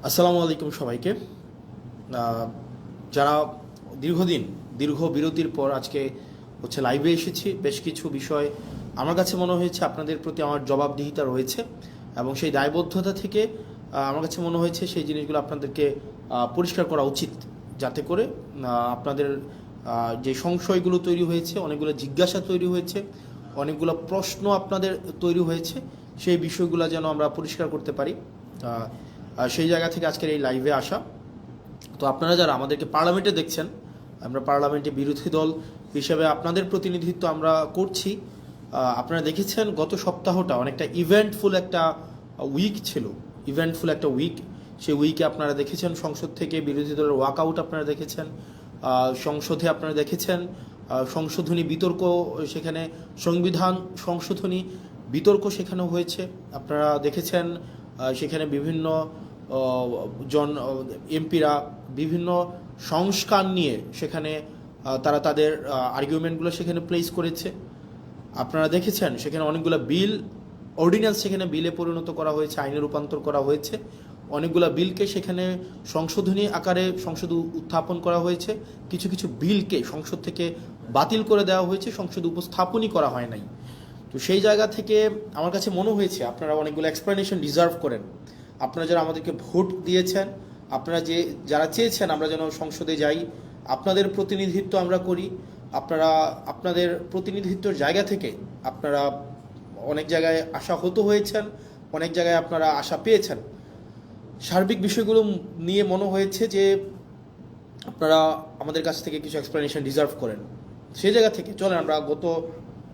আসসালামু আলাইকুম সবাইকে। যারা দীর্ঘ বিরতির পর আজকে লাইভে এসেছি, বেশ কিছু বিষয় আমার কাছে মনে হয়েছে আপনাদের প্রতি আমার জবাবদিহিতা রয়েছে এবং সেই দায়বদ্ধতা থেকে আমার কাছে মনে হয়েছে সেই জিনিসগুলো আপনাদেরকে পরিষ্কার করা উচিত, যাতে করে আপনাদের যে সংশয়গুলো তৈরি হয়েছে, অনেকগুলো জিজ্ঞাসা তৈরি হয়েছে, অনেকগুলো প্রশ্ন আপনাদের তৈরি হয়েছে, সেই বিষয়গুলো যেন আমরা পরিষ্কার করতে পারি। সেই জায়গা থেকে আজকের এই লাইভে আসা। তো আপনারা যারা আমাদেরকে পার্লামেন্টে দেখছেন, আমরা পার্লামেন্টে বিরোধী দল হিসেবে আপনাদের প্রতিনিধিত্ব আমরা করছি। আপনারা দেখেছেন গত সপ্তাহটা অনেকটা ইভেন্টফুল একটা উইক ছিল, সেই উইকে আপনারা দেখেছেন সংসদ থেকে বিরোধী দলের ওয়াকআউট আপনারা দেখেছেন, সংসদে আপনারা দেখেছেন সংশোধনী বিতর্ক, সেখানে সংবিধান সংশোধনী বিতর্ক সেখানে হয়েছে। আপনারা দেখেছেন সেখানে বিভিন্ন এমপিরা বিভিন্ন সংস্কার নিয়ে সেখানে তারা তাদের আর্গুমেন্টগুলো সেখানে প্লেস করেছে। আপনারা দেখেছেন সেখানে অনেকগুলো অর্ডিন্যান্স সেখানে বিলে পরিণত করা হয়েছে, আইনে রূপান্তর করা হয়েছে। অনেকগুলো বিলকে সেখানে সংশোধনী আকারে সংসদে উত্থাপন করা হয়েছে, কিছু কিছু বিলকে সংসদ থেকে বাতিল করে দেওয়া হয়েছে, সংসদে উপস্থাপনই করা হয় নাই। তো সেই জায়গা থেকে আমার কাছে মনে হয়েছে আপনারা অনেকগুলো এক্সপ্লেনেশন ডিজার্ভ করেন। আপনারা যারা আমাদেরকে ভোট দিয়েছেন, আপনারা যারা চেয়েছেন আমরা যেন সংসদে যাই, আপনাদের প্রতিনিধিত্ব আমরা করি, আপনারা আপনাদের প্রতিনিধিত্বের জায়গা থেকে আপনারা অনেক জায়গায় আশাহত হয়েছেন, অনেক জায়গায় আপনারা আশা পেয়েছেন। সার্বিক বিষয়গুলো নিয়ে মনে হয়েছে যে আপনারা আমাদের কাছ থেকে কিছু এক্সপ্লেনেশন ডিজার্ভ করেন। সেই জায়গা থেকে চলেন, আমরা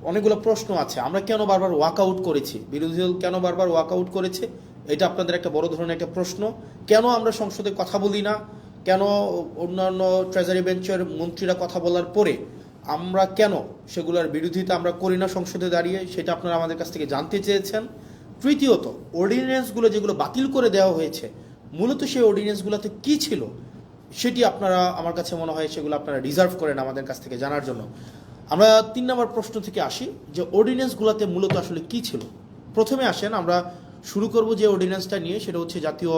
অনেকগুলো প্রশ্ন আছে, আমরা কেন বারবার ওয়াকআউট করেছি, বিরোধী দল কেন বারবার ওয়াকআউট করেছে, এটা আপনাদের একটা বড় ধরনের একটা প্রশ্ন। কেন আমরা সংসদে কথা বলি না, কেন অন্যান্য ট্রেজারি বেঞ্চের মন্ত্রীরা কথা বলার পরে আমরা কেন সেগুলোর বিরোধিতা আমরা করি না সংসদে দাঁড়িয়ে, সেটা আপনারা আমাদের কাছ থেকে জানতে চেয়েছেন। তৃতীয়ত, অর্ডিন্যান্সগুলো যেগুলো বাতিল করে দেওয়া হয়েছে, মূলত সেই অর্ডিন্যান্সগুলোতে কী ছিল সেটি আপনারা, আমার কাছে মনে হয় সেগুলো আপনারা ডিজার্ভ করেন আমাদের কাছ থেকে জানার জন্য। আমরা 3 নম্বর প্রশ্ন থেকে আসি যে অর্ডিন্যান্সগুলোতে মূলত আসলে কী ছিল। প্রথমে আসেন, আমরা শুরু করব যে অর্ডিন্যান্সটা নিয়ে, সেটা হচ্ছে জাতীয়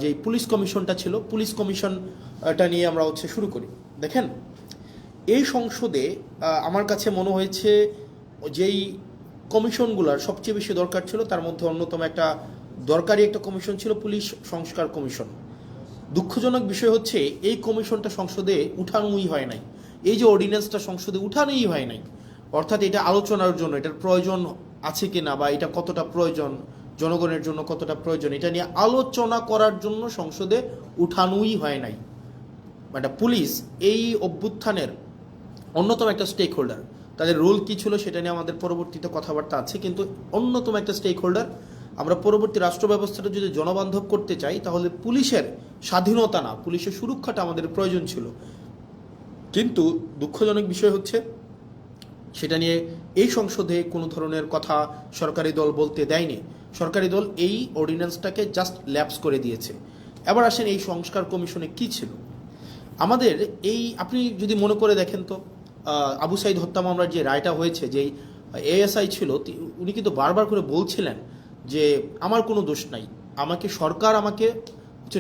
যে পুলিশ কমিশনটা ছিল, পুলিশ কমিশনটা নিয়ে আমরা শুরু করি। দেখেন, এই সংসদে আমার কাছে মনে হয়েছে যেই কমিশনগুলোর সবচেয়ে বেশি দরকার ছিল তার মধ্যে অন্যতম একটা দরকারি একটা কমিশন ছিল পুলিশ সংস্কার কমিশন। দুঃখজনক বিষয় হচ্ছে এই কমিশনটা সংসদে উঠানোই হয় নাই, এই যে অর্ডিন্যান্সটা সংসদে উঠানোই হয় নাই। অর্থাৎ এটা আলোচনার জন্য এটার প্রয়োজন আছে কি না, বা এটা কতটা প্রয়োজন, জনগণের জন্য কতটা প্রয়োজন, এটা নিয়ে আলোচনা করার জন্য সংসদে উঠানোই হয় নাই। মানে পুলিশ এই অভ্যুত্থানের অন্যতম একটা স্টেক হোল্ডার, তাদের রোল কী ছিল সেটা নিয়ে আমাদের পরবর্তীতে কথাবার্তা আছে, কিন্তু অন্যতম একটা স্টেক হোল্ডার। আমরা পরবর্তী রাষ্ট্র ব্যবস্থাটা যদি জনবান্ধব করতে চাই তাহলে পুলিশের স্বাধীনতা না, পুলিশের সুরক্ষাটা আমাদের প্রয়োজন ছিল। কিন্তু দুঃখজনক বিষয় হচ্ছে সেটা নিয়ে এই সংসদে কোনো ধরনের কথা সরকারি দল বলতে দেয়নি। সরকারি দল এই অর্ডিন্যান্সটাকে জাস্ট ল্যাপস করে দিয়েছে। এবার আসেন এই সংস্কার কমিশনে কি ছিল আমাদের। আপনি যদি মনে করে দেখেন তো, আবু সাইদ হত্যা মামলার যে রায়টা হয়েছে, যেই এএসআই ছিল উনি কিন্তু বারবার করে বলছিলেন যে আমার কোনো দোষ নাই, সরকার আমাকে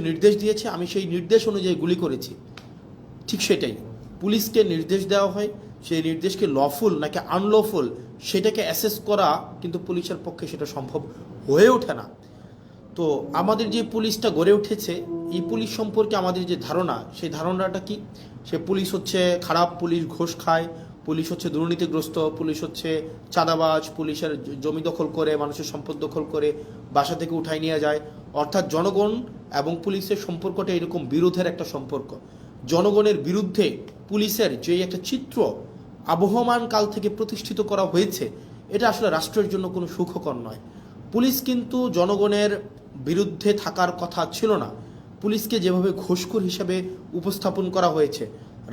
নির্দেশ দিয়েছে, আমি সেই নির্দেশ অনুযায়ী গুলি করেছি। ঠিক সেটাই, পুলিশকে নির্দেশ দেওয়া হয়, সেই নির্দেশকে লফুল নাকি আনলফুল সেটাকে অ্যাসেস করা কিন্তু পুলিশের পক্ষে সেটা সম্ভব হয়ে ওঠে না। তো আমাদের যে পুলিশটা গড়ে উঠেছে, এই পুলিশ সম্পর্কে আমাদের যে ধারণা, সেই ধারণাটা কি, সে পুলিশ হচ্ছে খারাপ, পুলিশ ঘোষ খায়, পুলিশ হচ্ছে দুর্নীতিগ্রস্ত, পুলিশ হচ্ছে চাঁদাবাজ, পুলিশের জমি দখল করে, মানুষের সম্পদ দখল করে বাসা থেকে উঠাই নিয়ে যায়। অর্থাৎ জনগণ এবং পুলিশের সম্পর্কটা এরকম বিরোধের একটা সম্পর্ক। জনগণের বিরুদ্ধে পুলিশের যে একটা চিত্র আবহমান কাল থেকে প্রতিষ্ঠিত করা হয়েছে, এটা আসলে রাষ্ট্রের জন্য কোনো সুখকর নয়। পুলিশ কিন্তু জনগণের বিরুদ্ধে থাকার কথা ছিল না। পুলিশকে যেভাবে ঘুষখোর হিসেবে উপস্থাপন করা হয়েছে,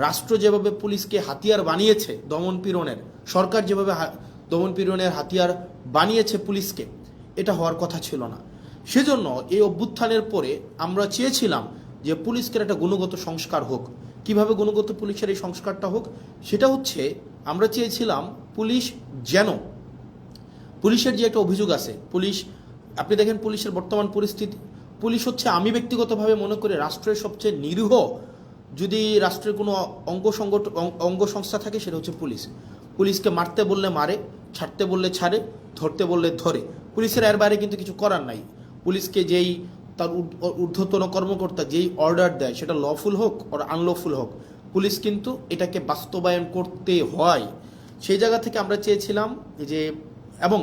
রাষ্ট্র যেভাবে পুলিশকে হাতিয়ার বানিয়েছে দমনপীড়নের, সরকার যেভাবে দমনপীড়নের হাতিয়ার বানিয়েছে পুলিশকে, এটা হওয়ার কথা ছিল না। সেজন্য এই অভ্যুত্থানের পরে আমরা চেয়েছিলাম যে পুলিশকে একটা গুণগত সংস্কার হোক। কিভাবে গুণগত পুলিশের এই সংস্কারটা হোক, সেটা হচ্ছে আমরা চেয়েছিলাম পুলিশের যে একটা অভিযোগ আছে, আপনি দেখেন পুলিশের বর্তমান পরিস্থিতি, পুলিশ হচ্ছে, আমি ব্যক্তিগতভাবে মনে করি রাষ্ট্রের সবচেয়ে নিরীহ যদি রাষ্ট্রের কোনো অঙ্গ সংস্থা থাকে সেটা হচ্ছে পুলিশ। পুলিশকে মারতে বললে মারে, ছাড়তে বললে ছাড়ে, ধরতে বললে ধরে। পুলিশের এর বাইরে কিন্তু কিছু করার নাই। পুলিশকে যেই তার ঊর্ধ্বতন কর্মকর্তা যেই অর্ডার দেয়, সেটা লফুল হোক আর আনলফুল হোক, পুলিশ কিন্তু এটাকে বাস্তবায়ন করতে হয়। সেই জায়গা থেকে আমরা চেয়েছিলাম যে, এবং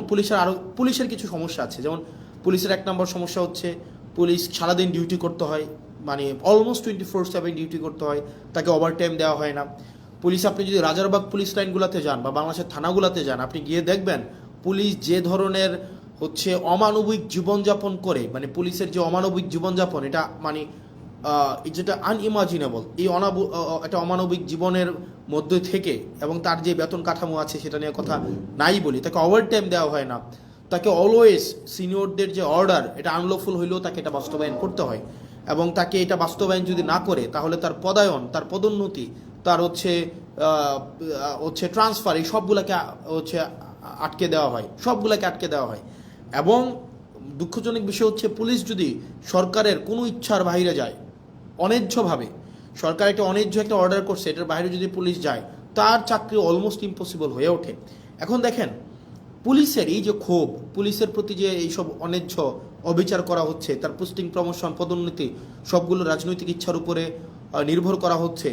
পুলিশের কিছু সমস্যা আছে। যেমন পুলিশের 1 নম্বর সমস্যা হচ্ছে পুলিশ সারাদিন ডিউটি করতে হয়, মানে অলমোস্ট 24/7 ডিউটি করতে হয়, তাকে ওভারটাইম দেওয়া হয় না। পুলিশ, আপনি যদি রাজারবাগ পুলিশ লাইনগুলোতে যান বা বাংলাদেশের থানাগুলোতে যান, আপনি গিয়ে দেখবেন পুলিশ যে ধরনের হচ্ছে অমানবিক জীবনযাপন করে, মানে পুলিশের যে অমানবিক জীবনযাপন, এটা মানে যেটা আনইমাজিনেবল, এই একটা অমানবিক জীবনের মধ্যে থেকে, এবং তার যে বেতন কাঠামো আছে সেটা নিয়ে কথা নাই বলি, তাকে ওভারটাইম দেওয়া হয় না, তাকে অলওয়েজ সিনিয়রদের যে অর্ডার, এটা আনলফুল হইলেও তাকে এটা বাস্তবায়ন করতে হয়, এবং তাকে এটা বাস্তবায়ন যদি না করে তাহলে তার পদায়ন, তার পদোন্নতি, তার হচ্ছে ট্রান্সফার, এই সবগুলোকে হচ্ছে আটকে দেওয়া হয়। এবং দুঃখজনক বিষয় হচ্ছে, পুলিশ যদি সরকারের কোনো ইচ্ছার বাইরে যায়, অন্যায্যভাবে সরকার একটা অর্ডার করছে, এটার বাইরে যদি পুলিশ যায়, তার চাকরি অলমোস্ট ইম্পসিবল হয়ে ওঠে। এখন দেখেন, পুলিশের এই যে ক্ষোভ, পুলিশের প্রতি যে এইসব অন্যায্য অবিচার করা হচ্ছে, তার পোস্টিং, প্রমোশন, পদোন্নতি সবগুলো রাজনৈতিক ইচ্ছার উপরে নির্ভর করা হচ্ছে।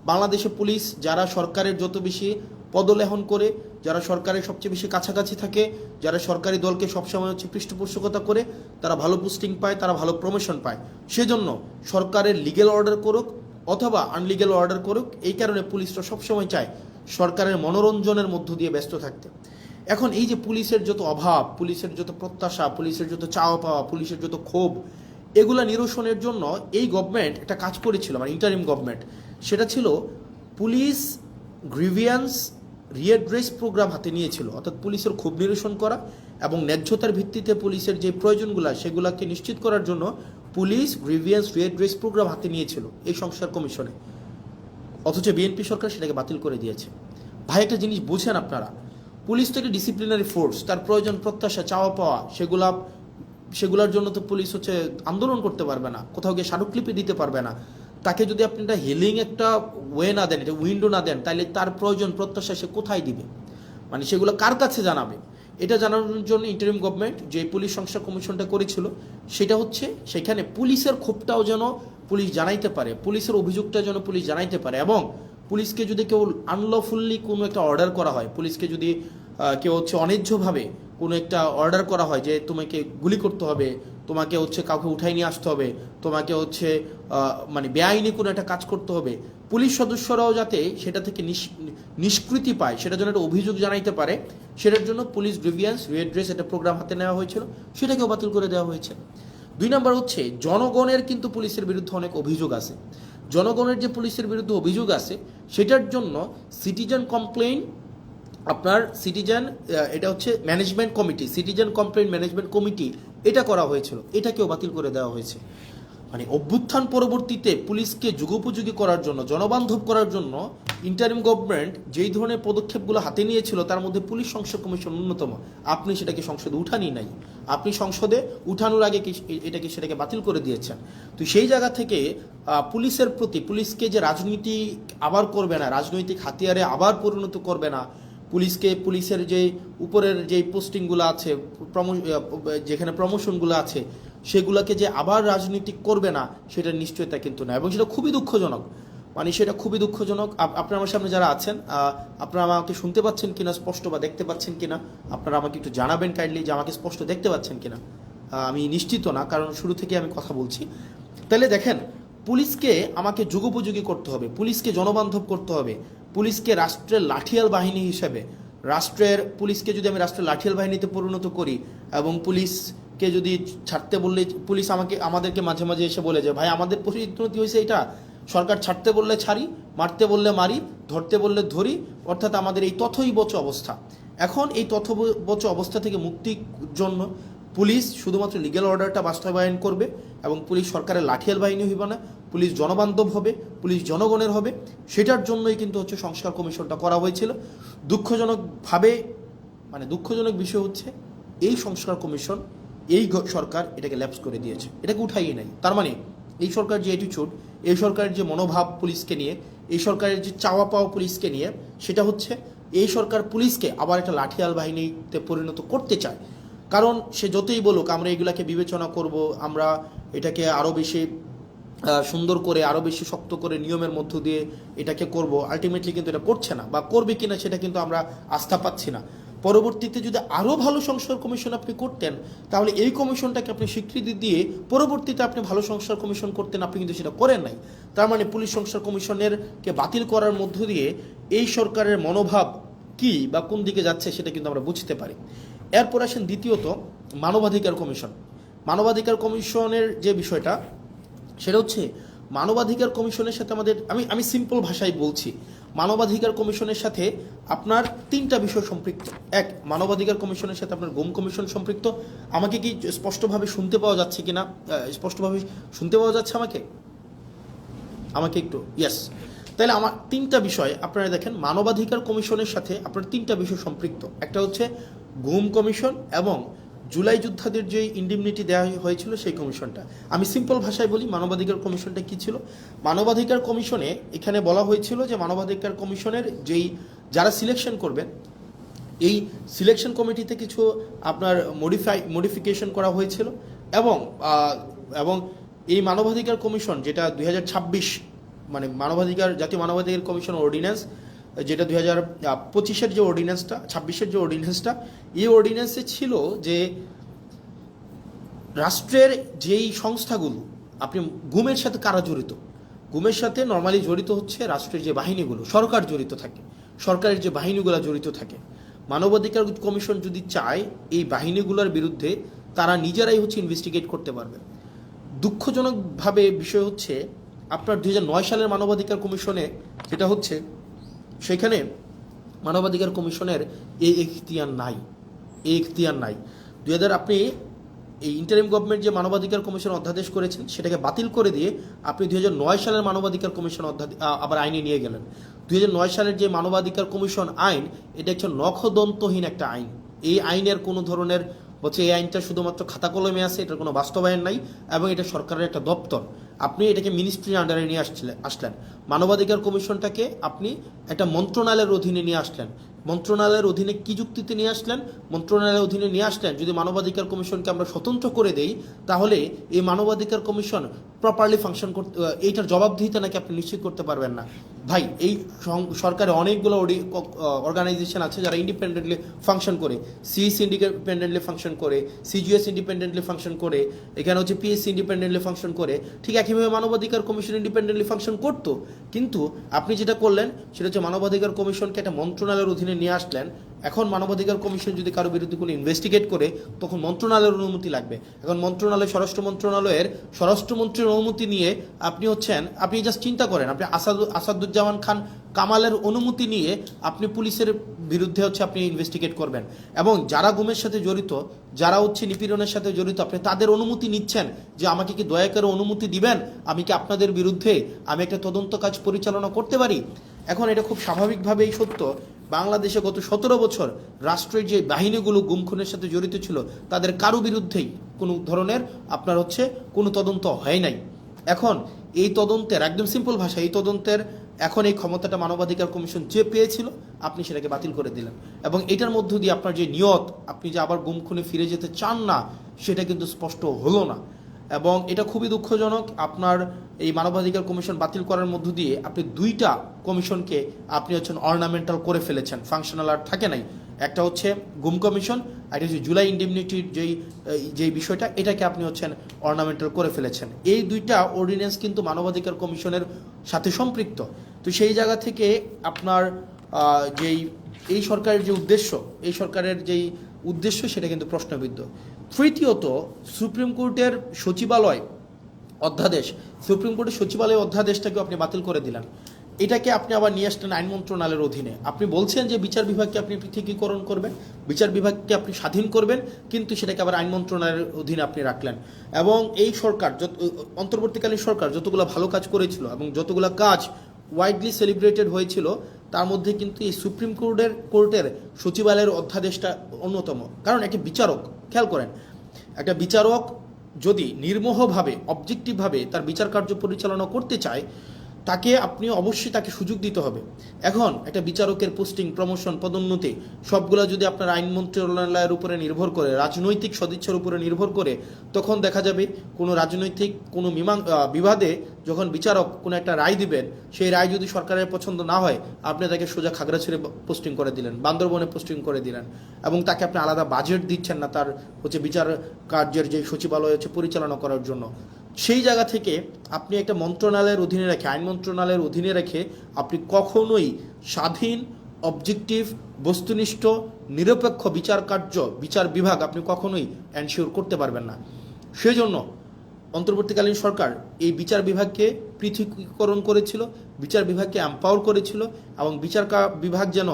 বাংলাদেশে পুলিশ যারা সরকারের যত বেশি পদলেহন করে, যারা সরকারের সবচেয়ে বেশি কাছাকাছি থাকে, যারা সরকারি দলকে সবসময় হচ্ছে পৃষ্ঠপোষকতা করে, তারা ভালো পোস্টিং পায়, তারা ভালো প্রমোশন পায়। সেজন্য সরকারের লিগ্যাল অর্ডার করুক অথবা আনলিগ্যাল অর্ডার করুক, এই কারণে পুলিশরা সবসময় চায় সরকারের মনোরঞ্জনের মধ্য দিয়ে ব্যস্ত থাকতে। এখন এই যে পুলিশের যত অভাব, পুলিশের যত প্রত্যাশা, পুলিশের যত চাওয়া পাওয়া, পুলিশের যত ক্ষোভ, এগুলা নিরসনের জন্য এই গভর্নমেন্ট একটা কাজ করেছিল, মানে ইন্টারিম গভর্নমেন্ট, সেটা ছিল পুলিশ গ্রিভিয়েন্স রিএড্রেস প্রোগ্রাম হাতে নিয়েছিল। অর্থাৎ পুলিশের ক্ষোভ নিরসন করা এবং ন্যায্যতার ভিত্তিতে পুলিশের যে প্রয়োজনগুলো, সেগুলোকে নিশ্চিত করার জন্য পুলিশ গ্রিভিয়েন্স রিএড্রেস প্রোগ্রাম হাতে নিয়েছিল এই সংস্কার কমিশনে। অথচ বিএনপি সরকার সেটাকে বাতিল করে দিয়েছে। ভাই, একটা জিনিস বুঝেন আপনারা, পুলিশ তো একটা ডিসিপ্লিনারি ফোর্স, তার প্রয়োজন, প্রত্যাশা, চাওয়া পাওয়া, সেগুলোর জন্য তো পুলিশ হচ্ছে আন্দোলন করতে পারবে না, কোথাও গিয়ে স্মারকলিপি দিতে পারবে না। তাকে যদি আপনি একটা হিলিং একটা ওয়ে না দেন, এটা উইন্ডো না দেন, তাহলে তার প্রয়োজন, প্রত্যাশা সে কোথায় দিবে, মানে সেগুলো কার কাছে জানাবে? এটা জানানোর জন্য ইন্টারিম গভর্নমেন্ট যে পুলিশ সংস্কার কমিশনটা করেছিল, সেটা হচ্ছে সেখানে পুলিশের ক্ষোভটাও যেন পুলিশ জানাইতে পারে, পুলিশের অভিযোগটা যেন পুলিশ জানাইতে পারে। এবং পুলিশকে যদি কেউ আনলফুললি কোনো একটা অর্ডার করা হয়, পুলিশকে যদি কেউ হচ্ছে অন্যায্যভাবে কোনো একটা অর্ডার করা হয় যে তোমাকে গুলি করতে হবে, তোমাকে হচ্ছে কাউকে উঠাই নিয়ে আসতে হবে, তোমাকে হচ্ছে মানে বেআইনি কোনো একটা কাজ করতে হবে, পুলিশ সদস্যরাও যাতে সেটা থেকে নিষ্কৃতি পায়, সেটার জন্য একটা অভিযোগ জানাইতে পারে, সেটার জন্য পুলিশ গ্রিভিয়েন্স রিএড্রেস একটা প্রোগ্রাম হাতে নেওয়া হয়েছিল, সেটাকেও বাতিল করে দেওয়া হয়েছে। 2 নম্বর হচ্ছে, জনগণের কিন্তু পুলিশের বিরুদ্ধে অনেক অভিযোগ আছে। জনগণের যে পুলিশের বিরুদ্ধে অভিযোগ আছে, সেটার জন্য সিটিজেন কমপ্লেইন, এটা হচ্ছে management committee, citizen complain management committee, এটা করা হয়েছিল, এটাকেও বাতিল করে দেওয়া হয়েছে। মানে অভ্যুত্থান পরবর্তীতে পুলিশকে যুগোপযোগী করার জন্য, জনবান্ধব করার জন্য ইন্টারিম গভর্নমেন্ট যেই ধরনের পদক্ষেপগুলো হাতে নিয়েছিল, তার মধ্যে পুলিশ সংস্কার কমিশন অন্যতম। আপনি সেটাকে সংসদে উঠানি নাই, আপনি সংসদে উঠানোর আগে সেটাকে বাতিল করে দিয়েছেন। তো সেই জায়গা থেকে পুলিশের প্রতি, পুলিশকে যে রাজনীতি আবার করবে না, রাজনৈতিক হাতিয়ারে আবার পরিণত করবে না, পুলিশের যে উপরের যে পোস্টিংগুলো আছে, যেখানে প্রমোশনগুলো আছে, সেগুলোকে যে আবার রাজনীতিক করবে না, সেটার নিশ্চয়তা কিন্তু না। এবং সেটা খুবই দুঃখজনক, মানে সেটা খুবই দুঃখজনক। আপনারা আমার সামনে যারা আছেন, আপনারা আমাকে শুনতে পাচ্ছেন কিনা স্পষ্ট, বা দেখতে পাচ্ছেন কিনা, আপনারা আমাকে একটু জানাবেন কাইন্ডলি যে আমাকে স্পষ্ট দেখতে পাচ্ছেন কিনা। আমি নিশ্চিত না, কারণ শুরু থেকে আমি কথা বলছি। তাহলে দেখেন, পুলিশকে আমাকে যুগোপযোগী করতে হবে, পুলিশকে জনবান্ধব করতে হবে, পুলিশকে রাষ্ট্রের লাঠিয়াল বাহিনী হিসেবে, পুলিশকে যদি আমি রাষ্ট্রের লাঠিয়াল বাহিনীতে পরিণত করি, এবং পুলিশকে যদি ছাড়তে বললে, পুলিশ আমাদেরকে মাঝে মাঝে এসে বলে যে ভাই আমাদের পরিণতি হয়েছে এটা, সরকার ছাড়তে বললে ছাড়ি, মারতে বললে মারি, ধরতে বললে ধরি, অর্থাৎ আমাদের এই তথৈবচ অবস্থা। এখন এই তথৈবচ অবস্থা থেকে মুক্তির জন্য পুলিশ শুধুমাত্র লিগ্যাল অর্ডারটা বাস্তবায়ন করবে, এবং পুলিশ সরকারের লাঠিয়াল বাহিনী হইবে না, পুলিশ জনবান্ধব হবে, পুলিশ জনগণের হবে। সেটার জন্যই কিন্তু হচ্ছে সংস্কার কমিশনটা করা হয়েছিল। দুঃখজনক বিষয় হচ্ছে, এই সংস্কার কমিশন এই সরকার এটাকে ল্যাপস করে দিয়েছে, এটাকে উঠাইয়ে নাই। তার মানে এই সরকার যে অ্যাটিটিউড, এই সরকারের যে মনোভাব পুলিশকে নিয়ে, এই সরকারের যে চাওয়া পাওয়া পুলিশকে নিয়ে, সেটা হচ্ছে এই সরকার পুলিশকে আবার একটা লাঠিয়াল বাহিনীতে পরিণত করতে চায়। কারণ সে যতই বলুক আমরা এগুলাকে বিবেচনা করব, আমরা এটাকে আরও বেশি সুন্দর করে, আরও বেশি শক্ত করে নিয়মের মধ্য দিয়ে এটাকে করব, আলটিমেটলি কিন্তু এটা করছে না, বা করবে কিনা সেটা কিন্তু আমরা আস্থা পাচ্ছি না। পরবর্তীতে যদি আরও ভালো সংস্কার কমিশন আপনি করতেন, তাহলে এই কমিশনটাকে আপনি স্বীকৃতি দিয়ে পরবর্তীতে আপনি ভালো সংস্কার কমিশন করতেন, আপনি কিন্তু সেটা করেন নাই। তার মানে পুলিশ সংস্কার কমিশনেরকে বাতিল করার মধ্য দিয়ে এই সরকারের মনোভাব কি বা কোন দিকে যাচ্ছে সেটা কিন্তু আমরা বুঝতে পারি। এরপর আসেন দ্বিতীয়ত মানবাধিকার কমিশন। মানবাধিকার কমিশনের যে বিষয়টা, সেটা হচ্ছে মানবাধিকার কমিশনের সাথে আমাদের, আমি সিম্পল ভাষায় বলছি, মানবাধিকার কমিশনের সাথে আপনার তিনটা বিষয় সম্পৃক্ত। এক, মানবাধিকার কমিশনের সাথে আপনার গুম কমিশন সম্পৃক্ত। আমাকে কি স্পষ্টভাবে শুনতে পাওয়া যাচ্ছে কিনা? স্পষ্টভাবে শুনতে পাওয়া যাচ্ছে আমাকে একটু? ইয়েস। তাহলে আমার তিনটা বিষয় আপনারা দেখেন, মানবাধিকার কমিশনের সাথে আপনার তিনটা বিষয় সম্পৃক্ত। একটা হচ্ছে গুম কমিশন এবং জুলাই যোদ্ধাদের যে ইন্ডিমনিটি দেওয়া হয়েছিল সেই কমিশনটা। আমি সিম্পল ভাষায় বলি মানবাধিকার কমিশনটা কী ছিল। মানবাধিকার কমিশনে এখানে বলা হয়েছিল যে মানবাধিকার কমিশনের যারা সিলেকশন করবেন, এই সিলেকশন কমিটিতে কিছু আপনার মডিফিকেশন করা হয়েছিল, এবং এই মানবাধিকার কমিশন যেটা 2026 মানে জাতীয় মানবাধিকার কমিশন অর্ডিন্যান্স, যেটা 2025-এর যে অর্ডিন্যান্সটা, 26-এর যে অর্ডিন্যান্সটা, এই অর্ডিন্যান্সে ছিল যে রাষ্ট্রের যেই সংস্থাগুলো, আপনি গুমের সাথে কারা জড়িত, গুমের সাথে নর্মালি জড়িত হচ্ছে রাষ্ট্রের যে বাহিনীগুলো, সরকার জড়িত থাকে, সরকারের যে বাহিনীগুলো জড়িত থাকে। মানবাধিকার কমিশন যদি চায় এই বাহিনীগুলোর বিরুদ্ধে, তারা নিজেরাই হচ্ছে ইনভেস্টিগেট করতে পারবে। দুঃখজনকভাবে বিষয় হচ্ছে আপনার 2009 সালের মানবাধিকার কমিশনে যেটা হচ্ছে, সেখানে মানবাধিকার কমিশনের এই এখতিয়ার নাই। আপনি এই ইন্টারিম গভর্নমেন্ট যে মানবাধিকার কমিশন অধ্যাদেশ করেছেন সেটাকে বাতিল করে দিয়ে আপনি 2009 সালের মানবাধিকার কমিশন আবার আইনে নিয়ে গেলেন। 2009 সালের যে মানবাধিকার কমিশন আইন, এটা হচ্ছে নখদন্তহীন একটা আইন। এই আইনের কোনো ধরনের হচ্ছে, এই আইনটা শুধুমাত্র খাতা কলমে আছে, এটার কোনো বাস্তবায়ন নাই, এবং এটা সরকারের একটা দপ্তর। আপনি এটাকে মিনিস্ট্রির আন্ডারে নিয়ে আসলেন। মানবাধিকার কমিশনটাকে আপনি একটা মন্ত্রণালয়ের অধীনে নিয়ে আসলেন। মন্ত্রণালয়ের অধীনে কি যুক্তিতে নিয়ে আসলেন? মন্ত্রণালয়ের অধীনে নিয়ে আসলেন যদি মানবাধিকার কমিশনকে আমরা স্বতন্ত্র করে দেই, তাহলে এই মানবাধিকার কমিশন প্রপারলি ফাংশন করতে, এইটার জবাবদিহিতা নাকি আপনি নিশ্চিত করতে পারবেন না। ভাই, এই সরকারে অনেকগুলো অর্গানাইজেশন আছে যারা ইন্ডিপেন্ডেন্টলি ফাংশন করে। সিইসি ইন্ডিপেন্ডেন্টলি ফাংশন করে, সিজিএস ইন্ডিপেন্ডেন্টলি ফাংশন করে, এখানে হচ্ছে পিএসসি ইন্ডিপেন্ডেন্টলি ফাংশন করে। ঠিক একইভাবে মানবাধিকার কমিশন ইন্ডিপেন্ডেন্টলি ফাংশন করতো, কিন্তু আপনি যেটা করলেন সেটা হচ্ছে মানবাধিকার কমিশনকে একটা মন্ত্রণালয়ের অধীনে নিয়ে আসলেন। এখন মানবাধিকার কমিশন যদি কারো বিরুদ্ধে কোনো ইনভেস্টিগেট করে, তখন মন্ত্রণালয়ের অনুমতি লাগবে। এখন স্বরাষ্ট্র মন্ত্রণালয়ের স্বরাষ্ট্রমন্ত্রীর অনুমতি নিয়ে আপনি জাস্ট চিন্তা করেন, আপনি আসাদুজ্জামান খান কামালের অনুমতি নিয়ে আপনি পুলিশের বিরুদ্ধে হচ্ছে আপনি ইনভেস্টিগেট করবেন, এবং যারা গুমের সাথে জড়িত, যারা হচ্ছে নিপীড়নের সাথে জড়িত, আপনি তাদের অনুমতি নিচ্ছেন যে আমাকে কি দয়া করে অনুমতি দিবেন, আমি কি আপনাদের বিরুদ্ধে আমি একটা তদন্ত কাজ পরিচালনা করতে পারি। এখন এটা খুব স্বাভাবিকভাবেই সত্য, বাংলাদেশে গত 17 বছর রাষ্ট্রের যে বাহিনীগুলো গুম খুনের সাথে জড়িত ছিল, তাদের কারো বিরুদ্ধেই কোনো ধরনের আপনার হচ্ছে কোনো তদন্ত হয় নাই। এখন এই তদন্তের, একদম সিম্পল ভাষা, এই তদন্তের এখন এই ক্ষমতাটা মানবাধিকার কমিশন যে পেয়েছিল, আপনি সেটাকে বাতিল করে দিলেন, এবং এটার মধ্য দিয়ে আপনার যে নিয়ত, আপনি যে আবার গুম খুনে ফিরে যেতে চান না, সেটা কিন্তু স্পষ্ট হলো না। এবং এটা খুবই দুঃখজনক, আপনার এই মানবাধিকার কমিশন বাতিল করার মধ্য দিয়ে আপনি দুইটা কমিশনকে আপনি হচ্ছেন অর্নামেন্টাল করে ফেলেছেন, ফাংশনাল আর থাকে নাই। একটা হচ্ছে গুম কমিশন, আর হচ্ছে জুলাই ইন্ডিমনিটির যেই বিষয়টা, এটাকে আপনি হচ্ছেন অর্নামেন্টাল করে ফেলেছেন। এই দুইটা অর্ডিন্যান্স কিন্তু মানবাধিকার কমিশনের সাথে সম্পৃক্ত। তো সেই জায়গা থেকে আপনার এই সরকারের যে উদ্দেশ্য, সেটা কিন্তু প্রশ্নবিদ্ধ। তৃতীয়ত, সুপ্রিম কোর্টের সচিবালয় অধ্যাদেশটাকে আপনি বাতিল করে দিলেন। এটাকে আপনি আবার নিয়ে আসলেন আইন মন্ত্রণালয়ের অধীনে। আপনি বলছেন যে বিচার বিভাগকে আপনি পৃথকীকরণ করবেন, বিচার বিভাগকে আপনি স্বাধীন করবেন, কিন্তু সেটাকে আবার আইন মন্ত্রণালয়ের অধীনে আপনি রাখলেন। এবং এই সরকার, অন্তর্বর্তীকালীন সরকার যতগুলো ভালো কাজ করেছিল এবং যতগুলো কাজ ওয়াইডলি সেলিব্রেটেড হয়েছিল, তার মধ্যে কিন্তু এই সুপ্রিম কোর্টের সচিবালয়ের অধ্যাদেশটা অন্যতম। কারণ একটি বিচারক, খেয়াল করেন, একটা বিচারক যদি নির্মোহভাবে অবজেক্টিভভাবে তার বিচার কার্য পরিচালনা করতে চায়, তাকে আপনি অবশ্যই তাকে সুযোগ দিতে হবে। এখন একটা বিচারকের পোস্টিং, প্রমোশন, পদোন্নতি সবগুলো যদি আপনার আইন মন্ত্রণালয়ের উপরে নির্ভর করে, রাজনৈতিক সদিচ্ছার উপরে নির্ভর করে, তখন দেখা যাবে কোনো রাজনৈতিক কোনো বিবাদে যখন বিচারক কোনো একটা রায় দিবেন, সেই রায় যদি সরকারের পছন্দ না হয়, আপনি তাকে সোজা খাগড়াছড়ি পোস্টিং করে দিলেন, বান্দরবনে পোস্টিং করে দিলেন, এবং তাকে আপনি আলাদা বাজেট দিচ্ছেন না তার বিচার কার্যের যে সচিবালয় পরিচালনা করার জন্য। সেই জায়গা থেকে আপনি একটা মন্ত্রণালয়ের অধীনে রেখে, আইন মন্ত্রণালয়ের অধীনে রেখে আপনি কখনোই স্বাধীন, অবজেক্টিভ, বস্তুনিষ্ঠ, নিরপেক্ষ বিচার কার্য, বিচার বিভাগ আপনি কখনোই এনশিওর করতে পারবেন না। সেজন্য অন্তর্বর্তীকালীন সরকার এই বিচার বিভাগকে পৃথকীকরণ করেছিল, বিচার বিভাগকে এম্পাওয়ার করেছিল, এবং বিচার বিভাগ যেন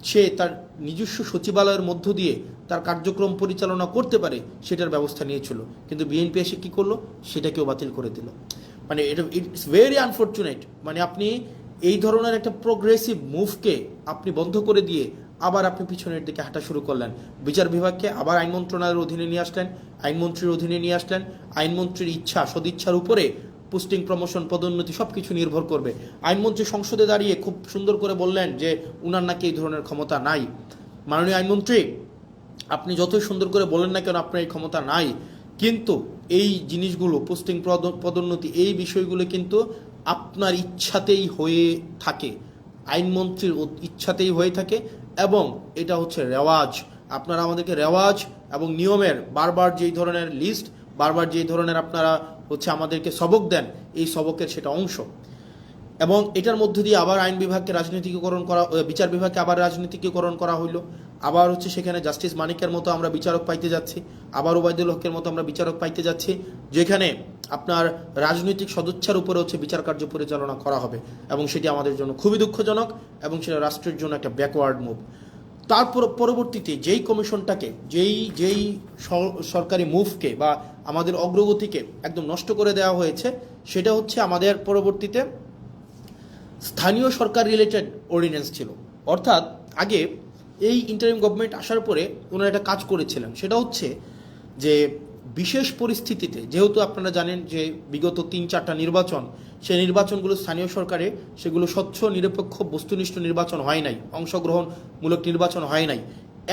সে তার নিজস্ব সচিবালয়ের মধ্য দিয়ে তার কার্যক্রম পরিচালনা করতে পারে সেটার ব্যবস্থা নিয়েছিল। কিন্তু বিএনপি এসে কী করলো, সেটাকেও বাতিল করে দিল। মানে এটা ইটস ভেরি আনফর্চুনেট। মানে আপনি এই ধরনের একটা প্রোগ্রেসিভ মুভকে আপনি বন্ধ করে দিয়ে আবার আপনি পিছনের দিকে হাঁটা শুরু করলেন। বিচার বিভাগকে আবার আইন মন্ত্রণালয়ের অধীনে নিয়ে আসলেন, আইনমন্ত্রীর অধীনে নিয়ে আসলেন। আইনমন্ত্রীর ইচ্ছা, সদিচ্ছার উপরে পোস্টিং, প্রমোশন, পদোন্নতি সব কিছু নির্ভর করবে। আইনমন্ত্রী সংসদে দাঁড়িয়ে খুব সুন্দর করে বললেন যে উনার নাকি এই ধরনের ক্ষমতা নাই। মাননীয় আইনমন্ত্রী, আপনি যতই সুন্দর করে বলেন না কেন আপনার এই ক্ষমতা নাই, কিন্তু এই জিনিসগুলো, পোস্টিং, পদোন্নতি, এই বিষয়গুলো কিন্তু আপনার ইচ্ছাতেই হয়ে থাকে, আইনমন্ত্রীর ইচ্ছাতেই হয়ে থাকে, এবং এটা হচ্ছে রেওয়াজ। আপনারা আমাদেরকে রেওয়াজ এবং নিয়মের বারবার যেই ধরনের লিস্ট, বারবার যেই ধরনের আপনারা আমাদেরকে সবক দেন, এই সবকের সেটা অংশ। এবং এটার মধ্য দিয়ে আবার আইন বিভাগকে রাজনীতিকীকরণ করা, বিচার বিভাগকে আবার রাজনীতিকীকরণ করা হইল। আবার সেখানে জাস্টিস মানিকের মতো আমরা বিচারক পাইতে যাচ্ছি, আবার ওবায়দুল হকের মতো আমরা বিচারক পাইতে যাচ্ছি, যেখানে আপনার রাজনৈতিক সদিচ্ছার উপরে বিচার কার্য পরিচালনা করা হবে, এবং সেটি আমাদের জন্য খুবই দুঃখজনক, এবং সেটা রাষ্ট্রের জন্য একটা ব্যাকওয়ার্ড মুভ। তারপর পরবর্তীতে যেই কমিশনটাকে, যেই সরকারি মুভকে বা আমাদের অগ্রগতিকে একদম নষ্ট করে দেওয়া হয়েছে, সেটা আমাদের পরবর্তীতে স্থানীয় সরকার রিলেটেড অর্ডিন্যান্স ছিল। অর্থাৎ আগে এই ইন্টারিম গভর্নমেন্ট আসার পরে ওনারা একটা কাজ করেছিলেন, সেটা যে বিশেষ পরিস্থিতিতে, যেহেতু আপনারা জানেন যে বিগত 3-4টা নির্বাচন, সেই নির্বাচনগুলো স্থানীয় সরকারে সেগুলো স্বচ্ছ, নিরপেক্ষ, বস্তুনিষ্ঠ নির্বাচন হয় নাই, অংশগ্রহণমূলক নির্বাচন হয় নাই।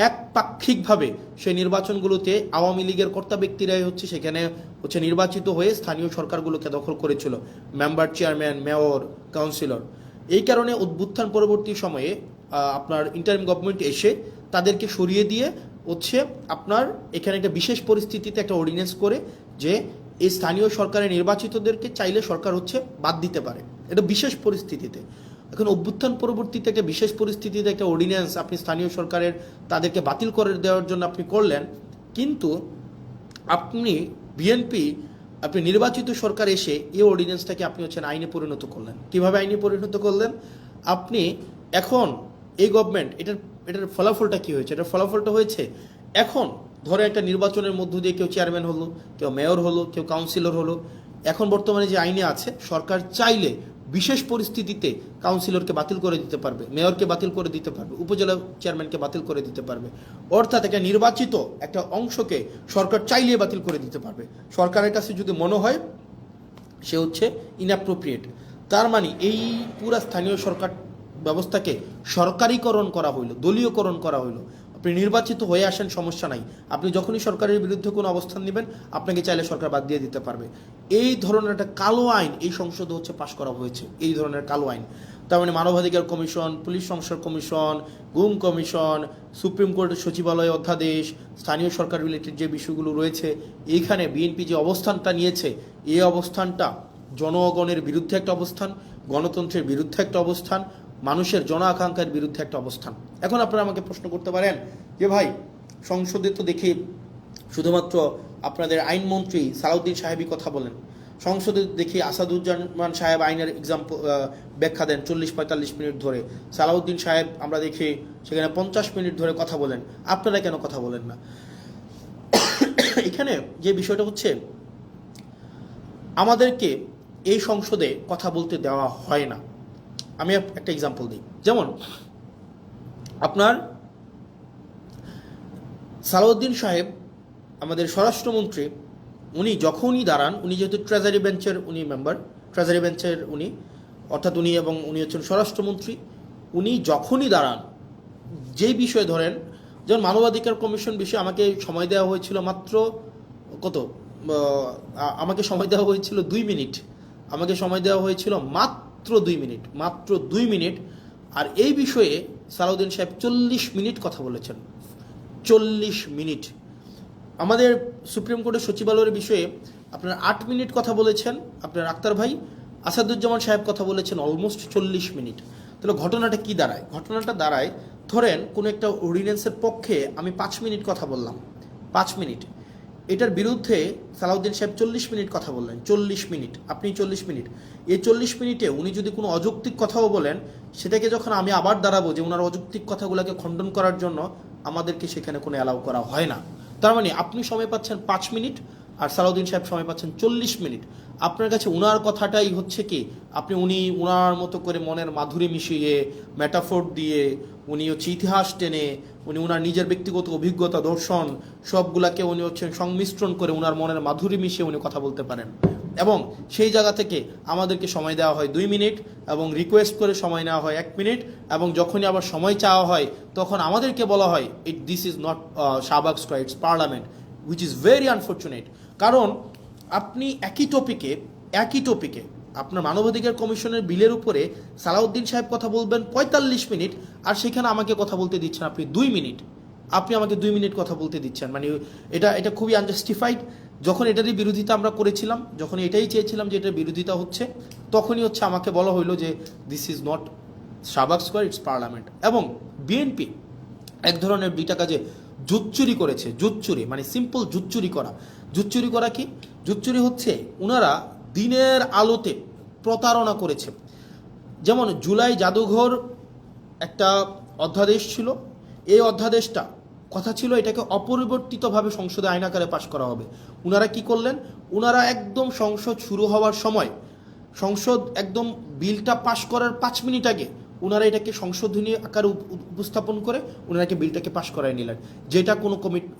একপাক্ষিকভাবে সেই নির্বাচনগুলোতে আওয়ামী লীগের কর্তা ব্যক্তিরাই সেখানে নির্বাচিত হয়ে স্থানীয় সরকারগুলোকে দখল করেছিল, মেম্বার, চেয়ারম্যান, মেয়র, কাউন্সিলর। এই কারণে অভ্যুত্থান পরবর্তী সময়ে আপনার ইন্টারিম গভর্নমেন্ট এসে তাদেরকে সরিয়ে দিয়ে আপনার এখানে একটা বিশেষ পরিস্থিতিতে একটা অর্ডিন্যান্স করে যে এই স্থানীয় সরকারের নির্বাচিতদেরকে চাইলে সরকার বাদ দিতে পারে, এটা বিশেষ পরিস্থিতিতে। এখন অভ্যুত্থান পরবর্তীতে একটা বিশেষ পরিস্থিতিতে একটা অর্ডিন্যান্স আপনি স্থানীয় সরকারের তাদেরকে বাতিল করে দেওয়ার জন্য আপনি করলেন, কিন্তু আপনি বিএনপি, আপনি নির্বাচিত সরকার এসে এই অর্ডিন্যান্সটাকে আপনি আইনে পরিণত করলেন। কিভাবে আইনে পরিণত করলেন? আপনি এখন এই গভর্নমেন্ট, এটার ফলাফলটা কি হয়েছে? এটার ফলাফলটা হয়েছে, এখন ধরে একটা নির্বাচনের মধ্য দিয়ে কেউ চেয়ারম্যান হলো, কেউ মেয়র হলো, কেউ কাউন্সিলর হলো। এখন বর্তমানে যে আইনে আছে, সরকার চাইলে বিশেষ পরিস্থিতিতে কাউন্সিলরকে বাতিল করে দিতে পারবে, মেয়রকে বাতিল করে দিতে পারবে, উপজেলা চেয়ারম্যানকে বাতিল করে দিতে পারবে। অর্থাৎ একটা নির্বাচিত একটা অংশকে সরকার চাইলে বাতিল করে দিতে পারবে, সরকারের কাছে যদি মনে হয় সে ইনঅ্যাপ্রোপ্রিয়েট। তার মানে এই পুরা স্থানীয় সরকার ব্যবস্থাকে সরকারিকরণ করা হইল, দলীয়করণ করা হইল। আপনি নির্বাচিত হয়ে আসেন, সমস্যা নাই, আপনি যখনই সরকারের বিরুদ্ধে কোনো অবস্থান নেবেন, আপনাকে চাইলে সরকার বাদ দিয়ে দিতে পারবে। এই ধরনের একটা কালো আইন এই সংসদে পাশ করা হয়েছে, এই ধরনের কালো আইন। তার মানে মানবাধিকার কমিশন, পুলিশ সংস্কার কমিশন, গুম কমিশন, সুপ্রিম কোর্টের সচিবালয় অধ্যাদেশ, স্থানীয় সরকার রিলেটেড যে বিষয়গুলো রয়েছে, এইখানে বিএনপি যে অবস্থানটা নিয়েছে, এই অবস্থানটা জনগণের বিরুদ্ধে একটা অবস্থান, গণতন্ত্রের বিরুদ্ধে একটা অবস্থান, মানুষের জন আকাঙ্ক্ষার বিরুদ্ধে একটা অবস্থান। এখন আপনারা আমাকে প্রশ্ন করতে পারেন যে ভাই, সংসদে তো দেখি শুধুমাত্র আপনাদের আইনমন্ত্রী সালাউদ্দিন সাহেবই কথা বলেন, সংসদে দেখি আসাদুজ্জামান সাহেব আইনের ব্যাখ্যা দেন 40-45 মিনিট ধরে, সালাউদ্দিন সাহেব আমরা দেখি সেখানে 50 মিনিট ধরে কথা বলেন, আপনারা কেন কথা বলেন না? এখানে যে বিষয়টা আমাদেরকে এই সংসদে কথা বলতে দেওয়া হয় না। আমি একটা এক্সাম্পল দিই, যেমন আপনার সালাউদ্দিন সাহেব আমাদের স্বরাষ্ট্রমন্ত্রী উনি যখনই দাঁড়ান, উনি যেহেতু ট্রেজারি বেঞ্চের উনি মেম্বার, ট্রেজারি বেঞ্চের উনি, অর্থাৎ উনি এবং উনি হচ্ছেন স্বরাষ্ট্রমন্ত্রী, উনি যখনই দাঁড়ান যেই বিষয়ে ধরেন, যেমন মানবাধিকার কমিশন বিষয়ে আমাকে সময় দেওয়া হয়েছিল মাত্র কত, আমাকে সময় দেওয়া হয়েছিল 2 মিনিট, আমাকে সময় দেওয়া হয়েছিল মাত্র 2 মিনিট, মাত্র 2 মিনিট। আর এই বিষয়ে সালাউদ্দিন সাহেব 40 মিনিট কথা বলেছেন, 40 মিনিট। আমাদের সুপ্রিম কোর্টের সচিবালয়ের বিষয়ে আপনার 8 মিনিট কথা বলেছেন আপনার আক্তার ভাই, আসাদুজ্জামান সাহেব কথা বলেছেন অলমোস্ট 40 মিনিট। তাহলে ঘটনাটা কি দাঁড়ায়? ঘটনাটা দাঁড়ায়, ধরেন কোনো একটা অর্ডিন্যান্সের পক্ষে আমি 5 মিনিট কথা বললাম, 5 মিনিট, এটার বিরুদ্ধে সালাউদ্দিন সাহেব 40 মিনিট কথা বললেন, 40 মিনিট, আপনি 40 মিনিট। এই 40 মিনিটে উনি যদি কোনো অযৌক্তিক কথাও বলেন, সেটাকে যখন আমি আবার দাঁড়াবো যে ওনার অযৌক্তিক কথাগুলোকে খণ্ডন করার জন্য, আমাদেরকে সেখানে কোনো অ্যালাউ করা হয় না। তার মানে আপনি সময় পাচ্ছেন 5 মিনিট আর সালাউদ্দিন সাহেব সময় পাচ্ছেন 40 মিনিট। আপনার কাছে উনার কথাটাই হচ্ছে কি, আপনি উনার মতো করে মনের মাধুরী মিশিয়ে, মেটাফোর দিয়ে, উনি হচ্ছে ইতিহাস টেনে, উনি উনার নিজের ব্যক্তিগত অভিজ্ঞতা, দর্শন সবগুলাকে উনি হচ্ছেন সংমিশ্রণ করে উনার মনের মাধুরী মিশিয়ে উনি কথা বলতে পারেন। এবং সেই জায়গা থেকে আমাদেরকে সময় দেওয়া হয় 2 মিনিট এবং রিকোয়েস্ট করে সময় নেওয়া হয় 1 মিনিট, এবং যখনই আবার সময় চাওয়া হয় তখন আমাদেরকে বলা হয় this is not Shahbag square, it's parliament, which is very unfortunate. কারণ আপনি একই টপিকে আপনার মানবাধিকার কমিশনের বিলের উপরে সালাউদ্দিন সাহেব কথা বলবেন 45 মিনিট, আর সেখানে আমাকে কথা বলতে দিচ্ছেন আপনি 2 মিনিট, আপনি আমাকে 2 মিনিট কথা বলতে দিচ্ছেন। মানে এটা খুবই আনজাস্টিফাইড। যখন এটারই বিরোধিতা আমরা করেছিলাম, যখন এটাই চেয়েছিলাম যে এটার বিরোধিতা হচ্ছে, তখনই হচ্ছে আমাকে বলা হইলো যে this is not Shahbag square, it's parliament. এবং বিএনপি এক ধরনের 2টা কাজে জুচ্চুরি করেছে, জুচ্চুরি মানে সিম্পল জুচ্চুরি করা। জুচ্চুরি করা কি? জুচ্চুরি হচ্ছে ওনারা দিনের আলোতে প্রতারণা করেছে। যেমন জুলাই জাদুঘর একটা অধ্যাদেশ ছিল, এই অধ্যাদেশটা কথা ছিল এটাকে অপরিবর্তিতভাবে সংসদে আইন আকারে পাশ করা হবে। ওনারা কি করলেন? ওনারা একদম সংসদ শুরু হওয়ার সময়, সংসদ একদম বিলটা পাশ করার 5 মিনিট আগে ওনারা এটাকে সংশোধনী আকারে উপস্থাপন করে ওনারাকে বিলটাকে পাশ করায় নিলেন, যেটা কোনো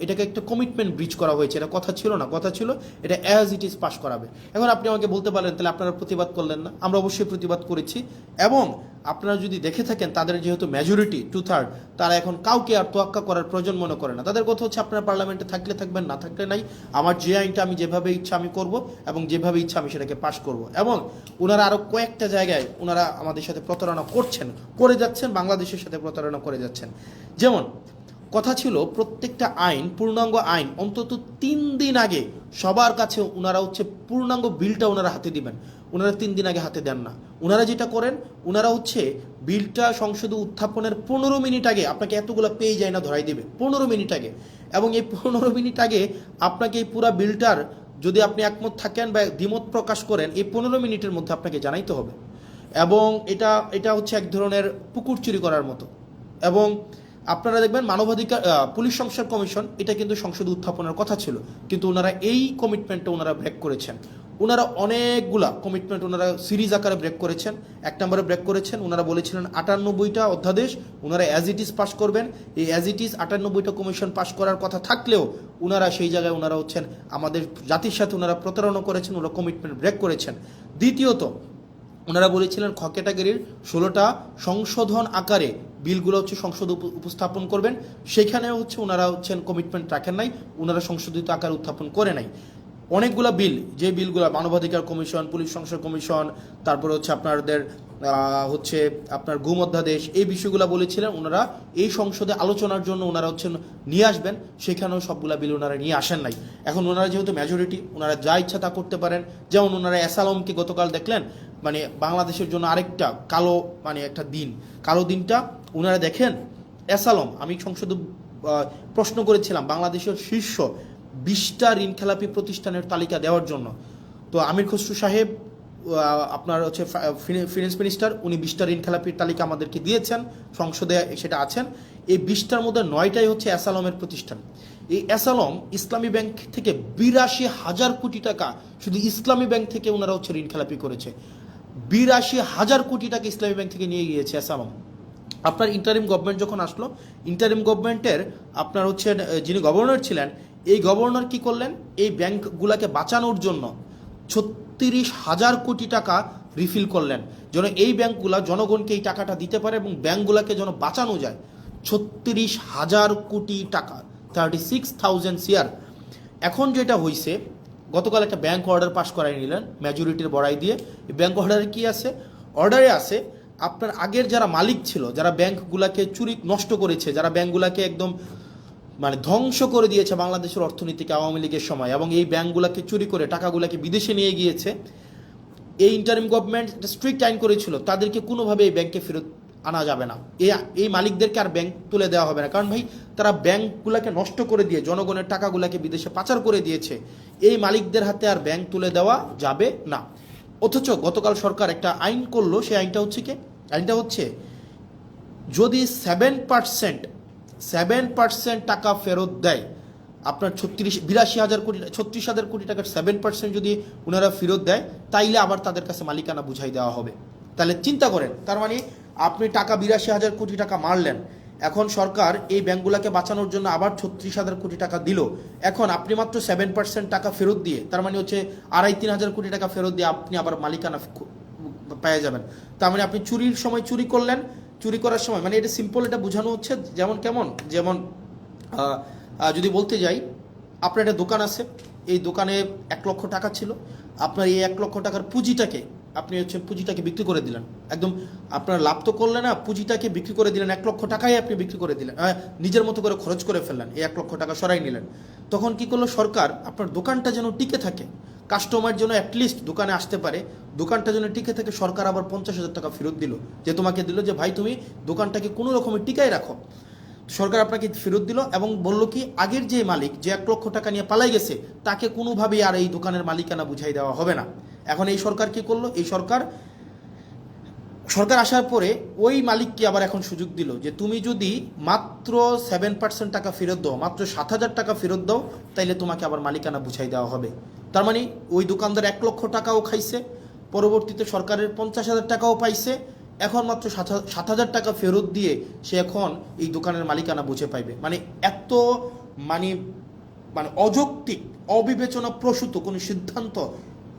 এটাকে একটা কমিটমেন্ট ব্রিচ করা হয়েছে। এটা কথা ছিল না, কথা ছিল এটা অ্যাজ ইট ইজ পাশ করাবে। এখন আপনি আমাকে বলতে পারেন তাহলে আপনারা প্রতিবাদ করলেন না? আমরা অবশ্যই প্রতিবাদ করেছি। এবং আপনারা যদি দেখে থাকেন তাদের যেহেতু মেজরিটি 2/3, তারা এখন কাউকে আর তোয়াক্কা করার প্রয়োজন মনে করে না। তাদের কথা হচ্ছে আপনারা পার্লামেন্টে থাকলে থাকবেন, না থাকলে নাই, আমার যে আইনটা আমি যেভাবে ইচ্ছা আমি করব এবং যেভাবে ইচ্ছা আমি সেটাকে পাশ করব। এবং ওনারা আরও কয়েকটা জায়গায় ওনারা আমাদের সাথে প্রতারণা করে যাচ্ছেন, বাংলাদেশের সাথে প্রতারণা করে যাচ্ছেন। যেমন কথা ছিল প্রত্যেকটা আইন, পূর্ণাঙ্গ আইন অন্তত 3 দিন আগে সবার কাছে ওনারা হচ্ছে পূর্ণাঙ্গ বিলটা ওনারা হাতে দিবেন। ওনারা 3 দিন আগে হাতে দেন না। ওনারা যেটা করেন, ওনারা হচ্ছে বিলটা সংসদে উত্থাপনের 15 মিনিট আগে আপনাকে এতগুলো পেয়ে যায় না ধরাই দেবে, 15 মিনিট আগে। এবং এই 15 মিনিট আগে আপনাকে এই পুরো বিলটার যদি আপনি একমত থাকেন বা দ্বিমত প্রকাশ করেন, এই 15 মিনিটের মধ্যে আপনাকে জানাইতে হবে। এবং এটা হচ্ছে এক ধরনের পুকুর চুরি করার মতো। এবং আপনারা দেখবেন মানবাধিকার পুলিশ সংস্কার কমিশন, এটা কিন্তু সংসদে উত্থাপনের কথা ছিল, কিন্তু ওনারা এই কমিটমেন্টটা ওনারা ব্রেক করেছেন। ওনারা অনেকগুলা কমিটমেন্ট ওনারা সিরিজ আকারে ব্রেক করেছেন। 1 নম্বরে ব্রেক করেছেন, ওনারা বলেছিলেন 98টা অধ্যাদেশ ওনারা অ্যাজ ইট ইজ পাস করবেন। এই অ্যাজ ইট ইজ 98টা কমিশন পাস করার কথা থাকলেও ওনারা সেই জায়গায় ওনারা হচ্ছেন আমাদের জাতির সাথে ওনারা প্রতারণা করেছেন, ওনারা কমিটমেন্ট ব্রেক করেছেন। দ্বিতীয়ত ওনারা বলেছিলেন খ ক্যাটাগরির 16টা সংশোধন আকারে বিলগুলো হচ্ছে সংসদে উপস্থাপন করবেন, সেখানেও হচ্ছে ওনারা হচ্ছেন কমিটমেন্ট রাখেন নাই, ওনারা সংশোধিত আকারে উত্থাপন করে নাই। অনেকগুলো বিল, যে বিলগুলো মানবাধিকার কমিশন, পুলিশ সংস্কার কমিশন, তারপরে হচ্ছে আপনার গুম অধ্যাদেশ, এই বিষয়গুলো বলেছিলেন ওনারা এই সংসদে আলোচনার জন্য ওনারা হচ্ছেন নিয়ে আসবেন, সেখানেও সবগুলা বিল ওনারা নিয়ে আসেন নাই। এখন ওনারা যেহেতু মেজরিটি, ওনারা যা ইচ্ছা তা করতে পারেন। যেমন ওনারা অ্যাসালমকে গতকাল দেখলেন, মানে বাংলাদেশের জন্য আরেকটা কালো, মানে একটা দিন, কালো দিনটা ওনারা দেখেন। অ্যাসালম, আমি সংসদে প্রশ্ন করেছিলাম বাংলাদেশের শীর্ষ 20টা ঋণখেলাপি প্রতিষ্ঠানের তালিকা দেওয়ার জন্য। তো আমির খসরু সাহেব আপনার হচ্ছে ফিনান্স মিনিস্টার, উনি 20টা ঋণখেলাপির তালিকা আমাদেরকে দিয়েছেন, সংসদে সেটা আছেন। এই 20টার মধ্যে 9টাই হচ্ছে অ্যাসালমের প্রতিষ্ঠান। এই অ্যাসালম ইসলামী ব্যাংক থেকে 82,000 কোটি টাকা শুধু ইসলামী ব্যাংক থেকে ওনারা হচ্ছে ঋণখেলাপি করেছে। 82,000 কোটি টাকা ইসলামী ব্যাংক থেকে নিয়ে গিয়েছে অ্যাসালম। আপনার ইন্টারিম গভর্নমেন্ট যখন আসলো, ইন্টারিম গভর্নমেন্টের আপনার হচ্ছে যিনি গভর্নর ছিলেন, এই গভর্নর কি করলেন, এই ব্যাংকগুলোকে বাঁচানোর জন্য 36,000 কোটি টাকা রিফিল করলেন, যেন এই ব্যাংকগুলো জনগণকে এই টাকাটা দিতে পারে এবং ব্যাংকগুলোকে যেন বাঁচানো যায়। 36,000 কোটি টাকা, 36,000 CR। এখন যেটা হয়েছে, গতকাল একটা ব্যাংক অর্ডার পাস করাই নিলেন মেজরিটির বড়াই দিয়ে। এই ব্যাংক অর্ডারে কি আছে? অর্ডারে আছে আপনার আগের যারা মালিক ছিল, যারা ব্যাংকগুলোকে চুরি নষ্ট করেছে, যারা ব্যাংকগুলোকে একদম মানে ধ্বংস করে দিয়েছে বাংলাদেশের অর্থনীতিকে আওয়ামী লীগের সময়, এবং এই ব্যাংকগুলোকে চুরি করে টাকাগুলোকে বিদেশে নিয়ে গিয়েছে, এই ইন্টারিম গভর্নমেন্ট স্ট্রিক্ট আইন করেছিল তাদেরকে কোনোভাবে এই ব্যাংকে ফেরত আনা যাবে না, এই মালিকদেরকে আর ব্যাংক তুলে দেওয়া হবে না। কারণ ভাই, তারা ব্যাংকগুলোকে নষ্ট করে দিয়ে জনগণের টাকাগুলোকে বিদেশে পাচার করে দিয়েছে, এই মালিকদের হাতে আর ব্যাংক তুলে দেওয়া যাবে না। অথচ গতকাল সরকার একটা আইন করলো, সেই আইনটা হচ্ছে কি? আইনটা হচ্ছে যদি 7% টাকা ফেরত দেয়, আপনার 36,000 কোটি টাকার 7% যদি ওনারা ফেরত দেয়, তাইলে আবার তাদের কাছে মালিকানা বুঝাই দেওয়া হবে। তাহলে চিন্তা করেন, তার মানে আপনি টাকা 82,000 কোটি টাকা মারলেন, এখন সরকার এই ব্যাংকগুলোকে বাঁচানোর জন্য আবার 36,000 কোটি টাকা দিল। এখন আপনি মাত্র 7% টাকা ফেরত দিয়ে, তার মানে হচ্ছে 2,500-3,000 কোটি টাকা ফেরত দিয়ে আপনি আবার মালিকানা পেয়ে যাবেন। তার মানে আপনি চুরির সময় চুরি করলেন, চুরি করার সময়, মানে এটা সিম্পল, এটা বোঝানো হচ্ছে যেমন যদি বলতে যাই, আপনার একটা দোকান আছে, এই দোকানে 1 লক্ষ টাকা ছিল, আপনার এই 1 লক্ষ টাকার পুঁজিটাকে পুঁজিটাকে বিক্রি করে দিলেন, একদম আপনার লাভ তো করলেন না, পুঁজিটাকে বিক্রি করে দিলেন, 1 লক্ষ টাকাই আপনি বিক্রি করে দিলেন, নিজের মতো করে খরচ করে ফেললেন, এই 1 লক্ষ টাকা সরাই নিলেন। তখন কি করলো সরকার, আপনার দোকানটা যেন টিকে থাকে, কাস্টমার যেন অ্যাটলিস্ট দোকানে আসতে পারে, দোকানটা যেন টিকে থাকে, সরকার আবার 50,000 টাকা ফেরত দিল, যে তোমাকে দিল যে ভাই তুমি দোকানটাকে কোনো রকমের টিকায় রাখো। সরকার আপনাকে ফেরত দিল এবং বলল কি, আগের যে মালিক, যে 1 লক্ষ টাকা নিয়ে পালাই গেছে, তাকে কোনোভাবেই আর এই দোকানের মালিকানা বুঝাই দেওয়া হবে না। এখন এই সরকার কি করলো, এই সরকার আসার পরে ওই মালিককে আবার এখন সুযোগ দিল যে তুমি যদি মাত্র 7% টাকা ফেরত দাও, মাত্র 7,000 টাকা ফেরত দাও, তাইলে তোমাকে আবার মালিকানা বুঝাই দেওয়া হবে। তার মানে ওই দোকানদার 1 লক্ষ টাকাও খাইছে, পরবর্তীতে সরকারের 50,000 টাকাও পাইছে, এখন মাত্র 7,000 টাকা ফেরত দিয়ে সে এখন এই দোকানের মালিকানা বুঝে পাইবে। মানে এত মানে মানে অযৌক্তিক, অবিবেচনা প্রসূত কোনো সিদ্ধান্ত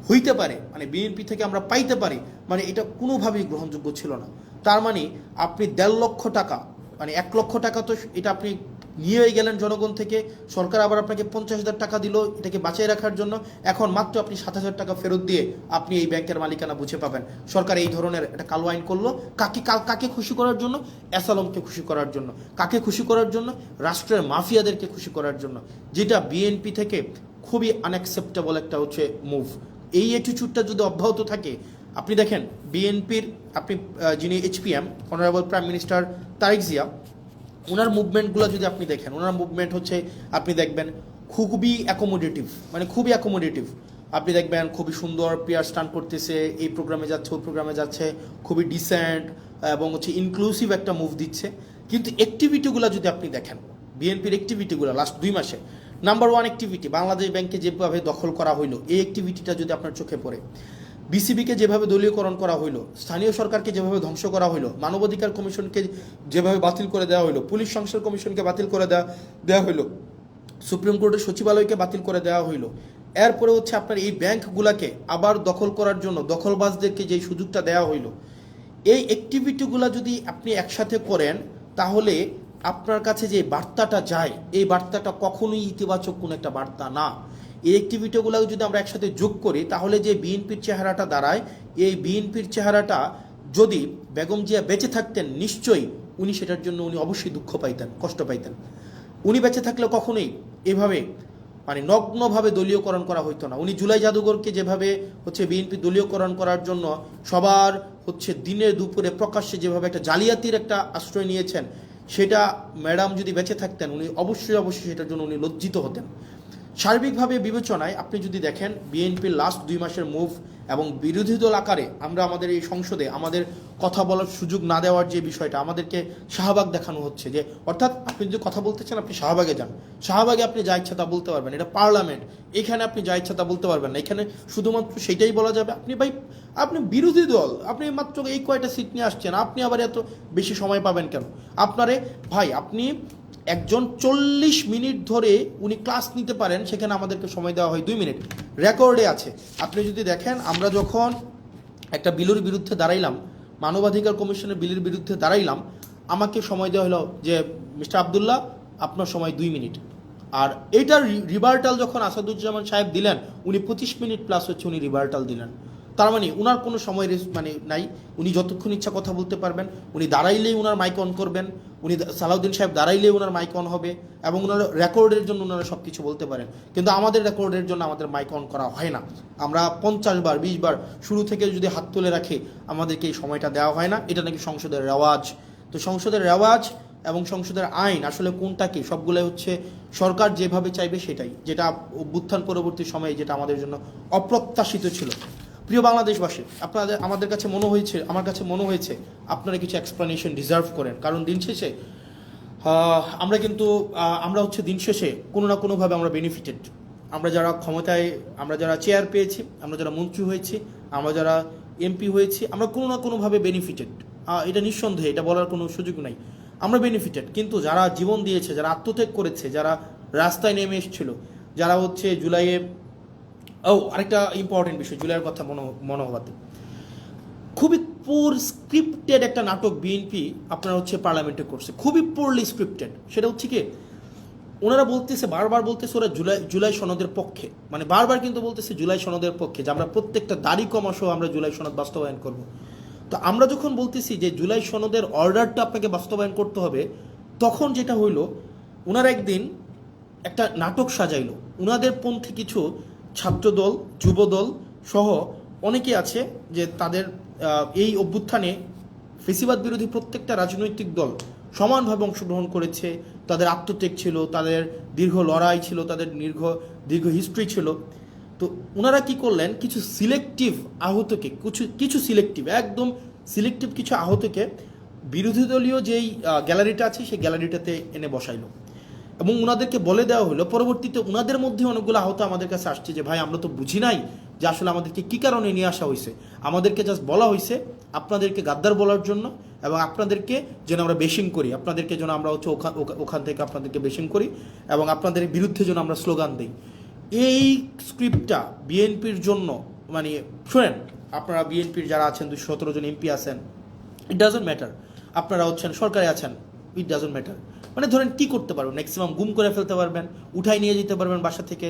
হইতে পারে, মানে বিএনপি থেকে আমরা পাইতে পারি, মানে এটা কোনোভাবেই গ্রহণযোগ্য ছিল না। তার মানে আপনি 1.5 লক্ষ টাকা, মানে 1 লক্ষ টাকা তো এটা আপনি নিয়েই গেলেন জনগণ থেকে, সরকার আবার আপনাকে 50,000 টাকা দিল এটাকে বাঁচিয়ে রাখার জন্য, এখন মাত্র আপনি 7,000 টাকা ফেরত দিয়ে আপনি এই ব্যাংকের মালিকানা বুঝে পাবেন। সরকার এই ধরনের একটা কালো আইন করলো, কাকে খুশি করার জন্য? অ্যাসালমকে খুশি করার জন্য। কাকে খুশি করার জন্য? রাষ্ট্রের মাফিয়াদেরকে খুশি করার জন্য, যেটা বিএনপি থেকে খুবই আনঅ্যাকসেপ্টেবল একটা হচ্ছে মুভ। এই অ্যাটিটিউডটা যদি অব্যাহত থাকে, আপনি দেখেন বিএনপির যিনি HPM honourable prime minister Tarique Zia, ওনার মুভমেন্টগুলো যদি আপনি দেখেন, ওনার মুভমেন্ট হচ্ছে আপনি দেখবেন খুবই অ্যাকোমোডেটিভ, মানে খুবই অ্যাকোমোডেটিভ। আপনি দেখবেন খুবই সুন্দর পেয়ার স্টান করতেছে, এই প্রোগ্রামে যাচ্ছে, ওই প্রোগ্রামে যাচ্ছে, খুবই ডিসেন্ট এবং হচ্ছে ইনক্লুসিভ একটা মুভ দিচ্ছে। কিন্তু অ্যাক্টিভিটিগুলো যদি আপনি দেখেন, বিএনপির অ্যাক্টিভিটিগুলো লাস্ট 2 মাসে, নাম্বার 1 অ্যাক্টিভিটি বাংলাদেশ ব্যাংকে যেভাবে দখল করা হইলো, এই অ্যাক্টিভিটিটা যদি আপনার চোখে পড়ে, বিসিবিকে যেভাবে দলীয়করণ করা হইলো, স্থানীয় সরকারকে যেভাবে ধ্বংস করা হইলো, মানবাধিকার কমিশনকে যেভাবে বাতিল করে দেওয়া হইলো, পুলিশ সংস্কার কমিশনকে বাতিল করে দেওয়া হইলো, সুপ্রিম কোর্টের সচিবালয়কে বাতিল করে দেওয়া হইলো, এরপরে হচ্ছে আপনার এই ব্যাংকগুলোকে আবার দখল করার জন্য দখলবাজদেরকে যে সুযোগটা দেওয়া হইলো, এই অ্যাক্টিভিটিগুলো যদি আপনি একসাথে করেন, তাহলে আপনার কাছে যে বার্তাটা যায়, এই বার্তাটা কখনোই ইতিবাচক কোনো একটা বার্তা না। এই অ্যাক্টিভিটিগুলো যদি আমরা একসাথে যোগ করি, তাহলে যে বিএনপির চেহারাটা দাঁড়ায়, এই বিএনপির চেহারাটা যদি বেগম জিয়া বেঁচে থাকতেন, নিশ্চয়ই উনি সেটার জন্য অবশ্যই দুঃখ পাইতেন, কষ্ট পাইতেন। উনি বেঁচে থাকলে কখনোই এভাবে মানে নগ্নভাবে দলীয়করণ করা হইতো না। উনি জুলাই জাদুঘরকে যেভাবে হচ্ছে বিএনপি দলীয়করণ করার জন্য সবার হচ্ছে দিনে দুপুরে প্রকাশ্যে যেভাবে একটা জালিয়াতির একটা আশ্রয় নিয়েছেন, সেটা ম্যাডাম যদি বেঁচে থাকতেন উনি অবশ্যই সেটার জন্য উনি লজ্জিত হতেন। সার্বিকভাবে বিবেচনায় আপনি যদি দেখেন বিএনপির লাস্ট 2 মাসের মুভ এবং বিরোধী দল আকারে আমরা আমাদের এই সংসদে আমাদের কথা বলার সুযোগ না দেওয়ার যে বিষয়টা, আমাদেরকে শাহবাগ দেখানো হচ্ছে, যে অর্থাৎ আপনি যদি কথা বলতে চান আপনি শাহবাগে যান, শাহবাগে আপনি যা ইচ্ছা তা বলতে পারবেন, এটা পার্লামেন্ট, এখানে আপনি যা ইচ্ছা তা বলতে পারবেন না, এখানে শুধুমাত্র সেটাই বলা যাবে। আপনি বিরোধী দল, আপনি মাত্র এই কয়টা সিট নিয়ে আসছেন, আপনি আবার এত বেশি সময় পাবেন কেন? ভাই আপনি একজন 40 মিনিট ধরে উনি ক্লাস নিতে পারেন, সেখানে আমাদেরকে সময় দেওয়া হয় 2 মিনিট, রেকর্ডে আছে। আপনি যদি দেখেন, আমরা যখন একটা বিলের বিরুদ্ধে দাঁড়াইলাম, মানবাধিকার কমিশনের বিলের বিরুদ্ধে দাঁড়াইলাম, আমাকে সময় দেওয়া হলো যে মিস্টার আবদুল্লাহ আপনার সময় 2 মিনিট। আর এইটার রিভার্টাল যখন আসাদুজ্জামান সাহেব দিলেন, উনি 25 মিনিট প্লাস হচ্ছে উনি রিভার্টাল দিলেন। তার মানে উনার কোনো সময় মানে নাই, উনি যতক্ষণ ইচ্ছা কথা বলতে পারবেন, উনি দাঁড়াইলেই উনার মাইক অন করবেন, উনি সালাউদ্দিন সাহেব দাঁড়াইলেই উনার মাইক অন হবে, এবং ওনার রেকর্ডের জন্য ওনারা সব কিছু বলতে পারেন। কিন্তু আমাদের রেকর্ডের জন্য আমাদের মাইক অন করা হয় না। আমরা 50 বার 20 বার শুরু থেকে যদি হাত তুলে রাখি, আমাদেরকে এই সময়টা দেওয়া হয় না। এটা নাকি সংসদের রেওয়াজ। তো সংসদের রেওয়াজ এবং সংসদের আইন আসলে কোনটা কি, সবগুলো হচ্ছে সরকার যেভাবে চাইবে সেটাই, যেটা অভ্যুত্থান পরবর্তী সময়ে যেটা আমাদের জন্য অপ্রত্যাশিত ছিল। প্রিয় বাংলাদেশবাসী, আপনাদের আমার কাছে মনে হয়েছে আপনারা কিছু এক্সপ্লানেশন ডিজার্ভ করেন। কারণ দিন শেষে আমরা হচ্ছে দিন শেষে কোনো না কোনোভাবে আমরা বেনিফিটেড। আমরা যারা ক্ষমতায়, আমরা যারা চেয়ার পেয়েছি, আমরা যারা মন্ত্রী হয়েছি, আমরা যারা এমপি হয়েছি, আমরা কোনো না কোনোভাবে বেনিফিটেড। এটা নিঃসন্দেহে, এটা বলার কোনো সুযোগ নাই, আমরা বেনিফিটেড। কিন্তু যারা জীবন দিয়েছে, যারা আত্মত্যাগ করেছে, যারা রাস্তায় নেমে এসেছিল, যারা হচ্ছে জুলাইয়ে, আরেকটা ইম্পর্টেন্ট বিষয়, জুলাইয়ের কথা মনে হওয়াতে, খুবই পুর স্ক্রিপ্টেড একটা নাটক বিএনপি আপনারা হচ্ছে পার্লামেন্টে করছে, খুবই পুরলি স্ক্রিপ্টেড। সেটা হচ্ছে কি, ওনারা বলতেছে, বারবার বলতেছে ওরা জুলাই সনদের পক্ষে, মানে বারবার কিন্তু বলতেছে জুলাই সনদের পক্ষে, যে আমরা প্রত্যেকটা দাড়ি কমা সহ আমরা জুলাই সনদ বাস্তবায়ন করব। তো আমরা যখন বলতেছি যে জুলাই সনদের অর্ডারটা আপনাকে বাস্তবায়ন করতে হবে, তখন যেটা হইল, ওনারা একদিন একটা নাটক সাজাইল। ওনাদের পন্থী কিছু ছাত্রদল, যুবদল সহ অনেকে আছে যে তাদের এই অভ্যুত্থানে ফেসিবাদ বিরোধী প্রত্যেকটা রাজনৈতিক দল সমানভাবে অংশগ্রহণ করেছে। তাদের আত্মত্যাগ ছিল, তাদের দীর্ঘ লড়াই ছিল, তাদের দীর্ঘ হিস্ট্রি ছিল। তো ওনারা কি করলেন, কিছু সিলেক্টিভ আহতকে, কিছু সিলেক্টিভ, একদম সিলেক্টিভ কিছু আহতকে বিরোধী দলীয় যেই গ্যালারিটা আছে সেই গ্যালারিটাতে এনে বসাইলো, এবং ওনাদেরকে বলে দেওয়া হলো, পরবর্তীতে ওনাদের মধ্যে অনেকগুলো আহত আমাদের কাছে আসছে যে ভাই আমরা তো বুঝি নাই যে আসলে আমাদেরকে কী কারণে নিয়ে আসা হয়েছে, আমাদেরকে জাস্ট বলা হয়েছে আপনাদেরকে গাদ্দার বলার জন্য, এবং আপনাদেরকে যেন আমরা বেশিং করি, আপনাদেরকে যেন আমরা হচ্ছে ওখান থেকে আপনাদেরকে বেশিং করি, এবং আপনাদের বিরুদ্ধে যেন আমরা স্লোগান দিই। এই স্ক্রিপ্টটা বিএনপির জন্য, মানে শোনেন, আপনারা বিএনপির যারা আছেন 217 জন এমপি আছেন, ইট ডাজন্ট ম্যাটার, আপনারা হচ্ছেন সরকারে আছেন, ইট ডাজন্ট ম্যাটার। মানে ধরেন কি করতে পারবেন, ম্যাক্সিমাম গুম করে ফেলতে পারবেন, উঠাই নিয়ে যেতে পারবেন বাসা থেকে,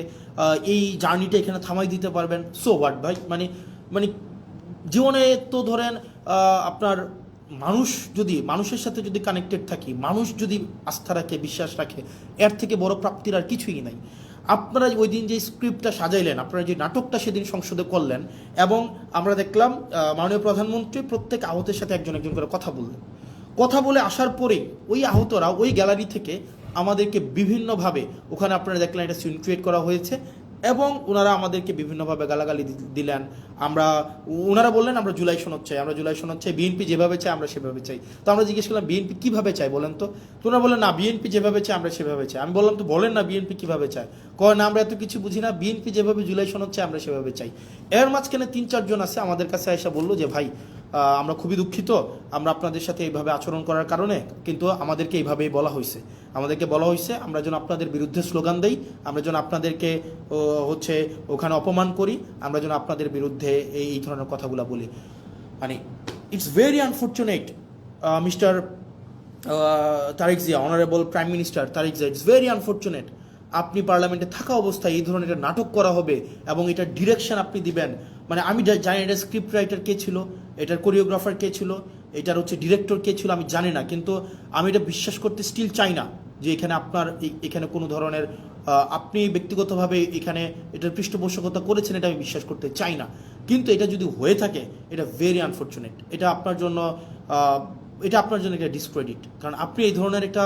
এই জার্নিটা এখানে থামাই দিতে পারবেন, সো হোয়াট ভাই। মানে জীবনে তো ধরেন আপনার মানুষের সাথে যদি কানেক্টেড থাকি, মানুষ যদি আস্থা রাখে, বিশ্বাস রাখে, এর থেকে বড় প্রাপ্তির আর কিছুই নাই। আপনারা ওই দিন যে স্ক্রিপ্টটা সাজাইলেন, আপনারা যে নাটকটা সেদিন সংসদে করলেন, এবং আমরা দেখলাম মাননীয় প্রধানমন্ত্রী প্রত্যেক আহতের সাথে একজন একজন করে কথা বলে আসার পরেই ওই আহতরা ওই গ্যালারি থেকে আমাদেরকে বিভিন্নভাবে, ওখানে আপনারা দেখলেন এটা সিন ক্রিয়েট করা হয়েছে, এবং ওনারা আমাদেরকে বিভিন্নভাবে গালাগালি দিলেন। ওনারা বললেন আমরা জুলাই সনদ চাই, বিএনপি যেভাবে চাই আমরা সেভাবে চাই। তো আমরা জিজ্ঞেস করলাম বিএনপি কীভাবে চাই বলেন তো? ওনারা বললেন না, বিএনপি যেভাবে চাই আমরা সেভাবে চাই। আমি বললাম তো বলেন না বিএনপি কীভাবে চায়? না আমরা এত কিছু বুঝি না, বিএনপি যেভাবে জুলাই সনদ চাই আমরা সেভাবে চাই। এর মাঝখানে 3-4 জন আছে আমাদের কাছে এসে বললো যে ভাই আমরা খুবই দুঃখিত, আমরা আপনাদের সাথে এইভাবে আচরণ করার কারণে, কিন্তু আমাদেরকে এইভাবেই বলা হয়েছে, আমরা যেন আপনাদের বিরুদ্ধে স্লোগান দেই, আমরা যেন আপনাদেরকে হচ্ছে ওখানে অপমান করি, আমরা যেন আপনাদের বিরুদ্ধে এই ধরনের কথাগুলো বলি। মানে it's very unfortunate mister Tarique Zia, honourable prime minister Tarique Zia, it's very unfortunate আপনি পার্লামেন্টে থাকা অবস্থায় এই ধরনের একটা নাটক করা হবে এবং এটার ডিরেকশন আপনি দিবেন। মানে আমি জানি এটার স্ক্রিপ্ট রাইটার কে ছিল, এটার কোরিওগ্রাফার কে ছিল, এটার হচ্ছে ডিরেক্টর কে ছিল, আমি জানি না, কিন্তু আমি এটা বিশ্বাস করতে স্টিল চাই না যে এখানে কোনো ধরনের আপনি ব্যক্তিগতভাবে এখানে এটার পৃষ্ঠপোষকতা করেছেন, এটা আমি বিশ্বাস করতে চাই না। কিন্তু এটা যদি হয়ে থাকে, এটা ভেরি আনফর্চুনেট, এটা আপনার জন্য একটা ডিসক্রেডিট। কারণ আপনি এই ধরনের একটা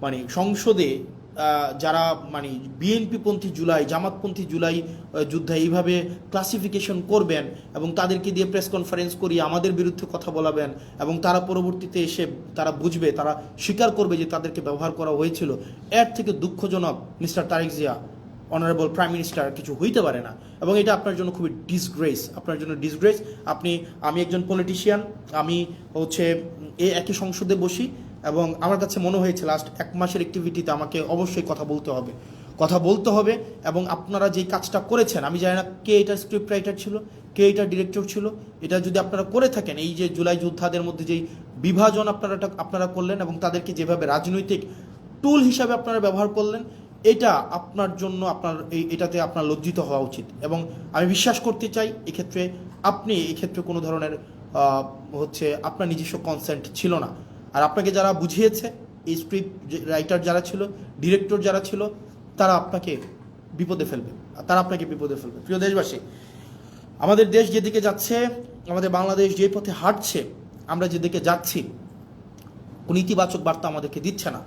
মানে সংসদে যারা মানে বিএনপিপন্থী জুলাই, জামাতপন্থী জুলাই যুদ্ধে এইভাবে ক্লাসিফিকেশন করবেন এবং তাদেরকে দিয়ে প্রেস কনফারেন্স করিয়ে আমাদের বিরুদ্ধে কথা বলাবেন, এবং তারা পরবর্তীতে এসে তারা বুঝবে, তারা স্বীকার করবে যে তাদেরকে ব্যবহার করা হয়েছিল, এর থেকে দুঃখজনক mister Tarique Zia, honourable prime minister, কিছু হইতে পারে না। এবং এটা আপনার জন্য খুবই ডিসগ্রেস, আমি একজন পলিটিশিয়ান, আমি হচ্ছে একই সংসদে বসি, এবং আমার কাছে মনে হয়েছে লাস্ট 1 মাসের অ্যাক্টিভিটিতে আমাকে অবশ্যই কথা বলতে হবে এবং আপনারা যেই কাজটা করেছেন, আমি জানি না কে এটার স্ক্রিপ্ট রাইটার ছিল, কে এটার ডিরেক্টর ছিল, এটা যদি আপনারা করে থাকেন, এই যে জুলাই যোদ্ধাদের মধ্যে যেই বিভাজন আপনারা করলেন এবং তাদেরকে যেভাবে রাজনৈতিক টুল হিসাবে আপনারা ব্যবহার করলেন, এটা আপনার জন্য এটাতে আপনার লজ্জিত হওয়া উচিত। এবং আমি বিশ্বাস করতে চাই আপনি এই ক্ষেত্রে কোনো ধরনের আপনার নিজস্ব কনসেন্ট ছিল না। আর আপনাকে যারা বুঝিয়েছে, এই স্ক্রিপ্ট রাইটার যারা ছিল, ডিরেক্টর যারা ছিল, তারা আপনাকে বিপদে ফেলবে। প্রিয় দেশবাসী, আমাদের দেশ যেদিকে যাচ্ছে, আমাদের বাংলাদেশ যে পথে হাঁটছে, আমরা যেদিকে যাচ্ছি, কোনো ইতিবাচক বার্তা আমাদেরকে দিচ্ছে না।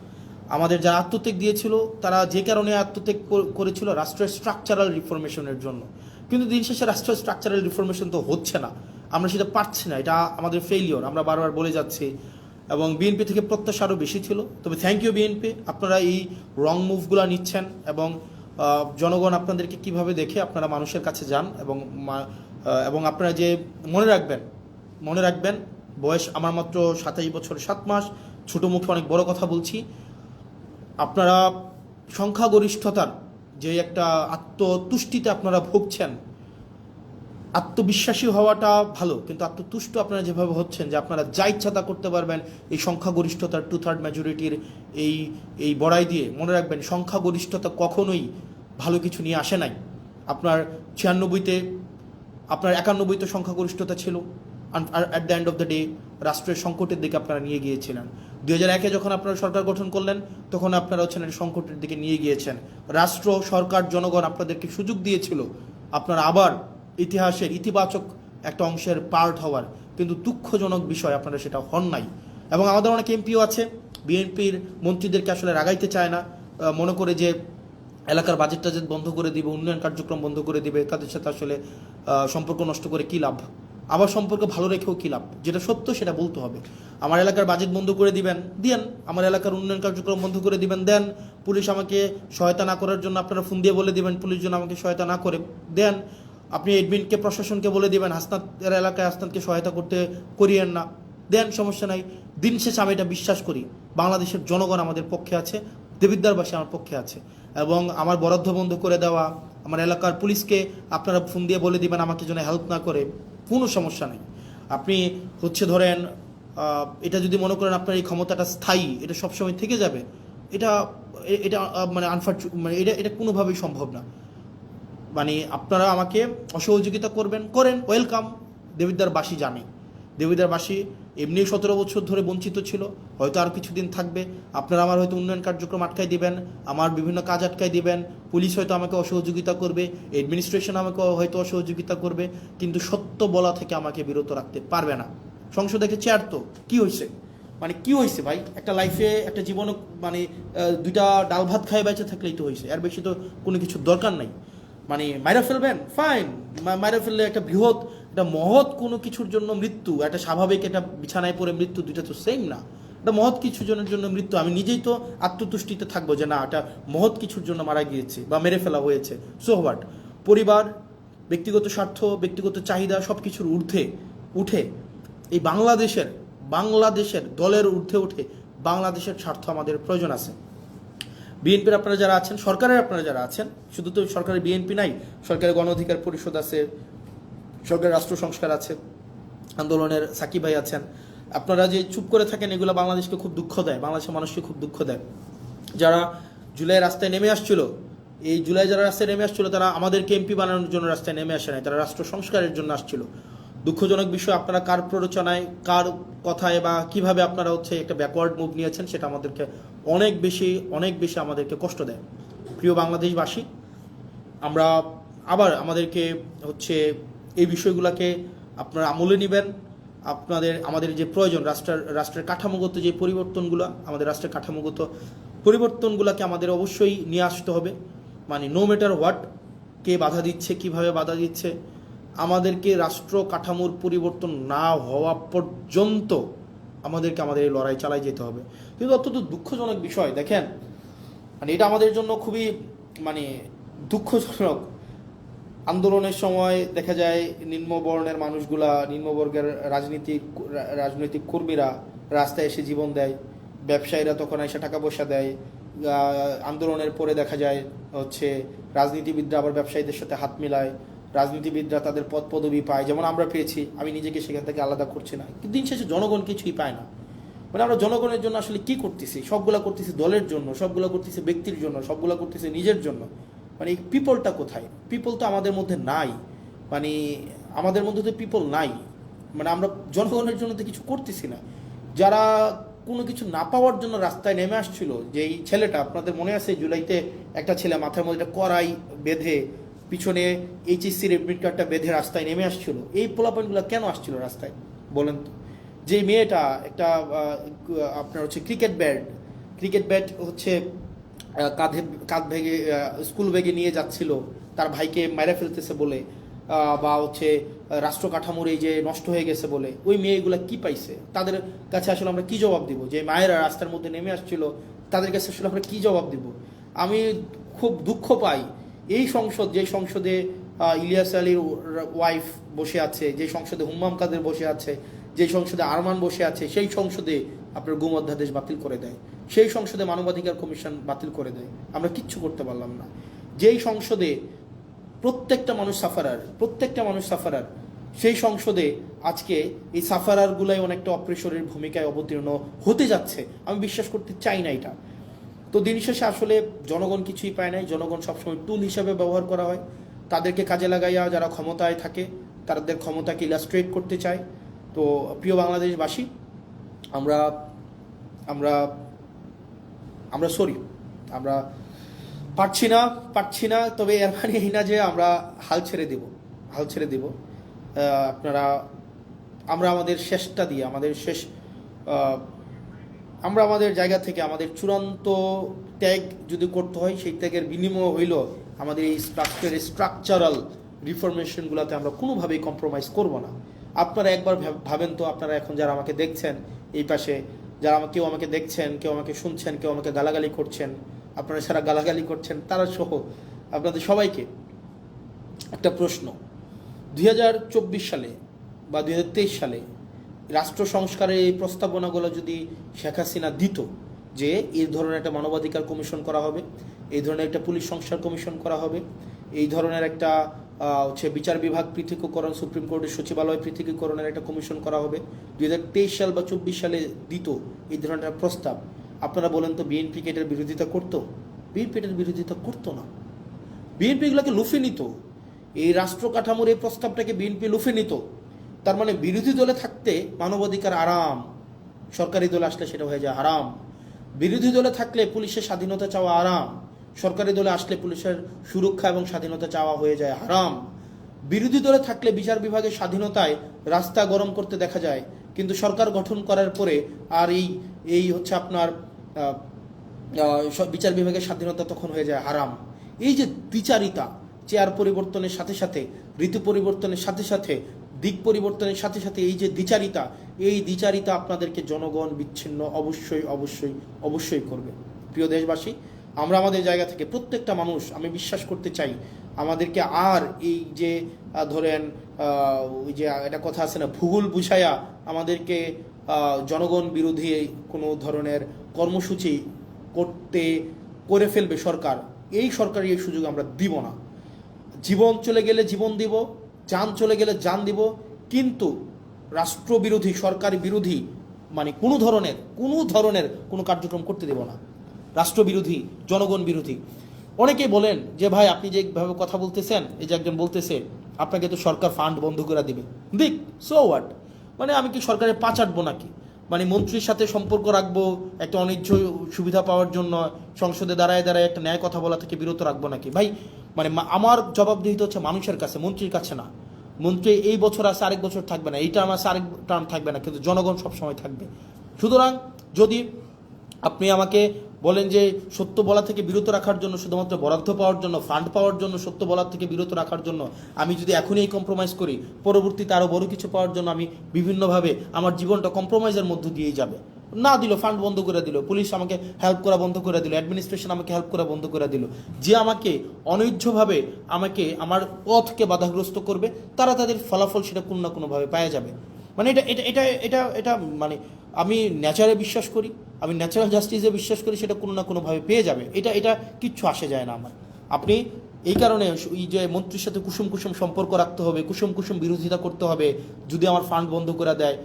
আমাদের যারা আত্মত্যাগ দিয়েছিল, তারা যে কারণে আত্মত্যাগ করেছিল, রাষ্ট্রের স্ট্রাকচারাল রিফরমেশনের জন্য। কিন্তু দিন শেষে রাষ্ট্রের স্ট্রাকচারাল রিফরমেশন তো হচ্ছে না, আমরা সেটা পারছি না, এটা আমাদের ফেইলিওর, আমরা বারবার বলে যাচ্ছি। এবং বিএনপি থেকে প্রত্যাশা আরও বেশি ছিল। তবে থ্যাংক ইউ বিএনপি, আপনারা এই রং মুভগুলো নিচ্ছেন এবং জনগণ আপনাদেরকে কিভাবে দেখে আপনারা মানুষের কাছে যান। এবং আপনারা যে মনে রাখবেন, বয়স আমার মাত্র 27 বছর 7 মাস, ছোটো মুখে অনেক বড় কথা বলছি। আপনারা সংখ্যাগরিষ্ঠতার যে একটা আত্মতুষ্টিতে আপনারা ভুগছেন, আত্মবিশ্বাসী হওয়াটা ভালো, কিন্তু আত্মতুষ্ট আপনারা যেভাবে হচ্ছেন যে আপনারা যা ইচ্ছা তা করতে পারবেন এই সংখ্যাগরিষ্ঠতার 2/3 মেজরিটির এই বড়াই দিয়ে, মনে রাখবেন সংখ্যাগরিষ্ঠতা কখনোই ভালো কিছু নিয়ে আসে নাই। আপনার 96-তে, আপনার 91-তে সংখ্যাগরিষ্ঠতা ছিল, আর at the end of the day রাষ্ট্রের সংকটের দিকে আপনারা নিয়ে গিয়েছিলেন। 2001-এ যখন আপনারা সরকার গঠন করলেন, তখন আপনারা হচ্ছেন সংকটের দিকে নিয়ে গিয়েছেন। রাষ্ট্র, সরকার, জনগণ আপনাদেরকে সুযোগ দিয়েছিল আপনারা আবার ইতিহাসের ইতিবাচক একটা অংশের পার্ট হওয়ার, কিন্তু দুঃখজনক বিষয় আপনারা সেটা হন নাই। এবং আমাদের অনেক এমপিও আছে, বিএনপির মন্ত্রীদেরকে আসলে রাগাইতে চায় না, মনে করে যে এলাকার বাজেট টাজেট বন্ধ করে দিবে, উন্নয়ন কার্যক্রম বন্ধ করে দিবে, তাদের সাথে আসলে সম্পর্ক নষ্ট করে কী লাভ, আবার সম্পর্ক ভালো রেখেও কী লাভ। যেটা সত্য সেটা বলতে হবে। আমার এলাকার বাজেট বন্ধ করে দিবেন, দেন। আমার এলাকার উন্নয়ন কার্যক্রম বন্ধ করে দিবেন, দেন। পুলিশ আমাকে সহায়তা না করার জন্য আপনারা ফোন দিয়ে বলে দিবেন পুলিশ যেন আমাকে সহায়তা না করে, দেন। আপনি এডমিনকে, প্রশাসনকে বলে দিবেন হাসনাতের এলাকায় হাসনাতকে সহায়তা করিয়েন না, দেন, সমস্যা নাই। দিন শেষে আমি এটা বিশ্বাস করি, বাংলাদেশের জনগণ আমাদের পক্ষে আছে, দেবিদ্বারবাসী আমার পক্ষে আছে। এবং আমার বরাদ্দ বন্ধ করে দেওয়া, আমার এলাকার পুলিশকে আপনারা ফোন দিয়ে বলে দিবেন আমাকে যেন হেল্প না করে, কোনো সমস্যা নেই। আপনি ধরেন এটা যদি মনে করেন আপনার এই ক্ষমতাটা স্থায়ী, এটা সবসময় থেকে যাবে, এটা মানে এটা কোনোভাবেই সম্ভব না। মানে আপনারা আমাকে অসহযোগিতা করেন, ওয়েলকাম। দেবিদ্বারবাসী জানে, দেবিদ্বারবাসী এমনি 17 বছর ধরে বঞ্চিত ছিল, হয়তো আর কিছুদিন থাকবে। আপনারা আমার হয়তো উন্নয়ন কার্যক্রম আটকাই দিবেন, আমার বিভিন্ন কাজ আটকাই দিবেন, পুলিশ হয়তো আমাকে অসহযোগিতা করবে, অ্যাডমিনিস্ট্রেশন আমাকে হয়তো অসহযোগিতা করবে, কিন্তু সত্য বলা থেকে আমাকে বিরত রাখতে পারবে না। সংসদে একটা চেয়ার তো কী হয়েছে ভাই, একটা লাইফে, একটা জীবনে, মানে 2টা ডাল ভাত খায় বেঁচে থাকলেই তো হয়েছে, এর বেশি তো কোনো কিছুর দরকার নাই। মানে মাইরা ফেলবেন, ফাইন, মাইরা ফেললে একটা মহৎ কোনো কিছুর জন্য মৃত্যু, একটা স্বাভাবিক একটা বিছানায় পড়ে মৃত্যু, দুইটা তো সেম না। একটা মহৎ কিছুর জন্য মৃত্যু, আমি নিজেই তো আত্মতুষ্টিতে থাকবো যে না, একটা মহৎ কিছুর জন্য মারা গিয়েছে বা মেরে ফেলা হয়েছে, সো হোয়াট। পরিবার, ব্যক্তিগত স্বার্থ, ব্যক্তিগত চাহিদা সব কিছুর ঊর্ধ্বে উঠে এই বাংলাদেশের দলের ঊর্ধ্বে উঠে বাংলাদেশের স্বার্থ আমাদের প্রয়োজন আছে। বিএনপির আপনারা যারা আছেন, সরকারের আপনারা যারা আছেন, শুধু তো সরকারের বিএনপি নাই, সরকারের গণ অধিকার পরিষদ আছে, সরকারের রাষ্ট্র সংস্কার আছে, আন্দোলনের সাকিব ভাই আছেন। আপনারা যে চুপ করে থাকেন, এগুলো বাংলাদেশকে খুব দুঃখ দেয়, বাংলাদেশের মানুষকে খুব দুঃখ দেয়। যারা জুলাই রাস্তায় নেমে আসছিল, এই জুলাই যারা রাস্তায় নেমে আসছিল, তারা আমাদেরকে এমপি বানানোর জন্য রাস্তায় নেমে আসে নাই, তারা রাষ্ট্র সংস্কারের জন্য আসছিল। দুঃখজনক বিষয়, আপনারা কার প্ররোচনায়, কার কথায় বা কিভাবে আপনারা একটা ব্যাকওয়ার্ড মুভ নিয়েছেন, সেটা আমাদেরকে অনেক বেশি আমাদেরকে কষ্ট দেয়। প্রিয় বাংলাদেশবাসী, আমরা আমাদেরকে এই বিষয়গুলোকে আপনারা আমলে নেবেন। আমাদের যে প্রয়োজন, রাষ্ট্রের কাঠামোগত যে পরিবর্তনগুলো, আমাদের রাষ্ট্রের কাঠামোগত পরিবর্তনগুলোকে আমাদের অবশ্যই নিয়ে আসতে হবে। মানে নো ম্যাটার হোয়াট, কে বাধা দিচ্ছে, কিভাবে বাধা দিচ্ছে, আমাদেরকে রাষ্ট্র কাঠামোর পরিবর্তন না হওয়া পর্যন্ত আমাদের এই লড়াই চালাই যেতে হবে। কিন্তু অত্যন্ত দুঃখজনক বিষয়, দেখেন, মানে এটা আমাদের জন্য খুবই দুঃখজনক। আন্দোলনের সময় দেখা যায় নিম্নবর্ণের মানুষগুলা, নিম্নবর্গের রাজনৈতিক কর্মীরা রাস্তায় এসে জীবন দেয়, ব্যবসায়ীরা তখন এসে টাকা পয়সা দেয়, আন্দোলনের পরে দেখা যায় হচ্ছে রাজনীতিবিদরা আবার ব্যবসায়ীদের সাথে হাত মিলায়, রাজনীতিবিদরা তাদের পদ পদবি পায়, যেমন আমরা পেয়েছি। আমি নিজেকে সেখান থেকে আলাদা করছি না, কিন্তু দিন শেষে জনগণ কিছুই পায় না। মানে আমরা জনগণের জন্য আসলে কি করতেছি? সবগুলা করতেছি দলের জন্য, সবগুলা করতেছি ব্যক্তির জন্য, সবগুলা করতেছি নিজের জন্য। মানে এই পিপলটা কোথায়? পিপল তো আমাদের মধ্যে নাই, মানে আমাদের মধ্যে তো পিপল নাই। মানে আমরা জনগণের জন্য তো কিছু করতেছি না। যারা কোনো কিছু না পাওয়ার জন্য রাস্তায় নেমে আসছিল, যে এই ছেলেটা, আপনাদের মনে আছে জুলাইতে একটা ছেলে মাথার মধ্যে একটা কড়াই বেঁধে পিছনে এইচএসসির এডমিট কার্ডটা বেঁধে রাস্তায় নেমে আসছিল, এই পোলাপয়েন্টগুলো কেন আসছিল রাস্তায় বলেন তো? যে মেয়েটা একটা আপনার হচ্ছে ক্রিকেট ব্যাট হচ্ছে কাঁধ ভেঙে স্কুল ব্যাগে নিয়ে যাচ্ছিল তার ভাইকে মেরে ফেলতেছে বলে, বা হচ্ছে রাষ্ট্র কাঠামোর এই যে নষ্ট হয়ে গেছে বলে, ওই মেয়েগুলা কি পাইছে? তাদের কাছে আসলে আমরা কি জবাব দিব? যে মায়েরা রাস্তার মধ্যে নেমে আসছিল, তাদের কাছে আসলে আমরা কি জবাব দিব? আমি খুব দুঃখ পাই এই সংসদ, যে সংসদে ইলিয়াস আলীর ওয়াইফ বসে আছে, যে সংসদে হুম্মাম কাদের বসে আছে, যে সংসদে আরমান বসে আছে, সেই সংসদে আপনার গুম অধ্যাদেশ বাতিল করে দেয়, সেই সংসদে মানবাধিকার কমিশন বাতিল করে দেয়। আমরা কিচ্ছু করতে পারলাম না। যেই সংসদে প্রত্যেকটা মানুষ সাফারার, সেই সংসদে আজকে এই সাফারারগুলাই অনেকটা অপ্রেশরের ভূমিকায় অবতীর্ণ হতে যাচ্ছে। আমি বিশ্বাস করতে চাই না এটা। তো দিন শেষে আসলে জনগণ কিছুই পায় নাই, জনগণ সবসময় টুল হিসাবে ব্যবহার করা হয়। তাদেরকে কাজে লাগাইয়া যারা ক্ষমতায় থাকে তাদের ক্ষমতাকে ইলাস্ট্রেট করতে চায়। তো প্রিয় বাংলাদেশবাসী, আমরা আমরা আমরা সরি, আমরা পারছি না। তবে এর মানে এই না যে আমরা হাল ছেড়ে দেব। আমরা আমাদের শেষটা দিয়ে, আমরা আমাদের জায়গা থেকে আমাদের চূড়ান্ত ত্যাগ যদি করতে হয়, সেই ত্যাগের বিনিময় হইল আমাদের এই স্ট্রাকচারাল রিফরমেশনগুলোতে আমরা কোনোভাবেই কম্প্রোমাইজ করব না। আপনারা একবার ভাবেন তো, আপনারা এখন যারা আমাকে দেখছেন এই পাশে, যারা কেউ আমাকে দেখছেন, কেউ আমাকে শুনছেন, কেউ আমাকে গালাগালি করছেন, আপনারা যারা গালাগালি করছেন তারা সহ আপনাদের সবাইকে একটা প্রশ্ন। 2024 সালে বা 2023 সালে রাষ্ট্র সংস্কারের এই প্রস্তাবনাগুলো যদি শেখ হাসিনা দিত, যে এই ধরনের একটা মানবাধিকার কমিশন করা হবে, এই ধরনের একটা পুলিশ সংস্কার কমিশন করা হবে, এই ধরনের একটা হচ্ছে বিচার বিভাগ পৃথকীকরণ, সুপ্রিম কোর্টের সচিবালয় পৃথকীকরণের একটা কমিশন করা হবে, 2023 সাল বা 24 সালে দিত এই ধরনের প্রস্তাব, আপনারা বলেন তো বিএনপি এটার বিরোধিতা করতো? বিএনপি এটার বিরোধিতা করতো না। বিএনপি এগুলোকে লুফে নিত, এই রাষ্ট্র কাঠামোর এই প্রস্তাবটাকে বিএনপি লুফে নিত। তার মানে বিরোধী দলে থাকতে মানবাধিকার আরাম, সরকারি দলে আসলে সেটা হয়ে যায় হারাম। বিরোধী দলে থাকলে পুলিশের স্বাধীনতা চাওয়া আরাম, সরকারি দলে আসলে পুলিশের সুরক্ষা এবং স্বাধীনতা চাওয়া হয়ে যায় হারাম। বিরোধী দলে থাকলে বিচার বিভাগের স্বাধীনতায় রাস্তা গরম করতে দেখা যায়, কিন্তু সরকার গঠন করার পরে আর এই হচ্ছে আপনার বিচার বিভাগের স্বাধীনতা তখন হয়ে যায় হারাম। এই যে দ্বিচারিতা, চেয়ার পরিবর্তনের সাথে সাথে, ঋতু পরিবর্তনের সাথে সাথে, দিক পরিবর্তনের সাথে সাথে এই যে দ্বিচারিতা আপনাদেরকে জনগণ বিচ্ছিন্ন অবশ্যই করবে। প্রিয় দেশবাসী, আমরা আমাদের জায়গা থেকে প্রত্যেকটা মানুষ, আমি বিশ্বাস করতে চাই আমাদেরকে আর এই যে ধরেন ওই যে একটা কথা আছে না, ভূগোল বুঝায়া আমাদেরকে জনগণ বিরোধী কোনো ধরনের কর্মসূচি করে ফেলবে সরকার, এই সরকারি এই সুযোগ আমরা দিব না। জীবন চলে গেলে জীবন দিব, যান চলে গেলে যান দিব, কিন্তু রাষ্ট্রবিরোধী, সরকারি বিরোধী মানে কোনো ধরনের কোনো কার্যক্রম করতে দেব না। রাষ্ট্রবিরোধী, জনগণ বিরোধী। অনেকেই বলেন যে ভাই আপনি যেভাবে কথা বলতেছেন, এই যে একজন বলতেছে আপনাকে তো সরকার ফান্ড বন্ধ করে দিবে, দেখ সো হোয়াট, মানে আমি কি সরকারের পা চাটবো নাকি? মানে মন্ত্রীর সাথে সম্পর্ক রাখবো একটা অনিচ্ছ সুবিধা পাওয়ার জন্য, সংসদে দাঁড়ায় একটা ন্যায় কথা বলা থেকে বিরত রাখবো নাকি? ভাই মানে আমার জবাবদিহিতা হচ্ছে মানুষের কাছে, মন্ত্রীর কাছে না। মন্ত্রী এই বছর আছে, আরেক বছর থাকবে না, এই টার্ম আছে, আরেক টার্ম থাকবে না, কিন্তু জনগণ সবসময় থাকবে। সুতরাং যদি আপনি আমাকে বলেন যে সত্য বলা থেকে বিরত রাখার জন্য, শুধুমাত্র বরাদ্দ পাওয়ার জন্য, ফান্ড পাওয়ার জন্য, সত্য বলার থেকে বিরত রাখার জন্য আমি যদি এখনই এই কম্প্রোমাইজ করি, পরবর্তীতে আরও বড় কিছু পাওয়ার জন্য আমি বিভিন্নভাবে আমার জীবনটা কম্প্রোমাইজের মধ্য দিয়েই যাবে। না দিল, ফান্ড বন্ধ করে দিল, পুলিশ আমাকে হেল্প করা বন্ধ করে দিল, অ্যাডমিনিস্ট্রেশন আমাকে হেল্প করা বন্ধ করে দিল, যে আমাকে অনৈধ্যভাবে আমাকে আমার পথকে বাধাগ্রস্ত করবে, তারা তাদের ফলাফল সেটা কোনো না কোনোভাবে পাওয়া যাবে। মানে এটা এটা এটা এটা এটা মানে আমি ন্যাচারে বিশ্বাস করি, আমি ন্যাচারাল জাস্টিসে বিশ্বাস করি, সেটা কোনো না কোনোভাবে পেয়ে যাবে। এটা এটা কিচ্ছু আসে যায় না আমার। আপনি এই কারণে এই যে মন্ত্রীর সাথে কুসুম কুসুম সম্পর্ক রাখতে হবে, কুসুম কুসুম বিরোধিতা করতে হবে, যদি আমার ফান্ড বন্ধ করে দেয়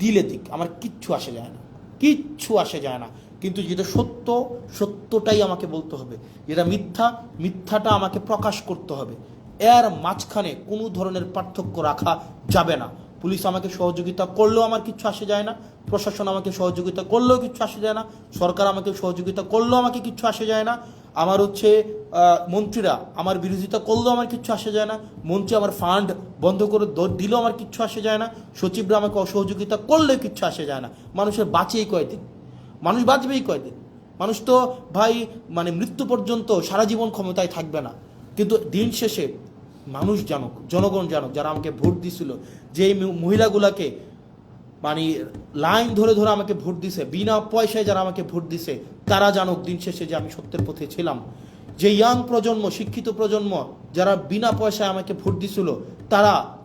দিলে দিক, আমার কিচ্ছু আসে যায় না, কিচ্ছু আসে যায় না। কিন্তু যেটা সত্য, সত্যটাই আমাকে বলতে হবে, যেটা মিথ্যা, মিথ্যাটা আমাকে প্রকাশ করতে হবে। এর মাঝখানে কোনো ধরনের পার্থক্য রাখা যাবে না। পুলিশ আমাকে সহযোগিতা করলেও আমার কিচ্ছু আসে যায় না, প্রশাসন আমাকে সহযোগিতা করলেও কিচ্ছু আসে যায় না, সরকার আমাকে সহযোগিতা করলেও আমাকে কিচ্ছু আসে যায় না, আমার হচ্ছে মন্ত্রীরা আমার বিরোধিতা করলেও আমার কিচ্ছু আসে যায় না, মন্ত্রী আমার ফান্ড বন্ধ করে দিলেও আমার কিচ্ছু আসে যায় না, সচিবরা আমাকে অসহযোগিতা করলেও কিচ্ছু আসে যায় না। মানুষের বাঁচেই কয়দিন, মানুষ বাঁচবেই কয়দিন, মানুষ তো ভাই মানে মৃত্যু পর্যন্ত সারা জীবন ক্ষমতায় থাকবে না। কিন্তু দিন শেষে মানুষ জানুক, জনগণ জানুক, যারা আমাকে ভোট দিছিল, যে মহিলাগুলাকে মানে লাইন ধরে ধরে আমাকে ভোট দিছে, বিনা পয়সায় যারা আমাকে ভোট দিছে, তারা জানুক দিন শেষে যে আমি সত্যের পথে ছিলাম। যে ইয়াং প্রজন্ম, শিক্ষিত প্রজন্ম যারা বিনা পয়সায় আমাকে ভোট দিছিল,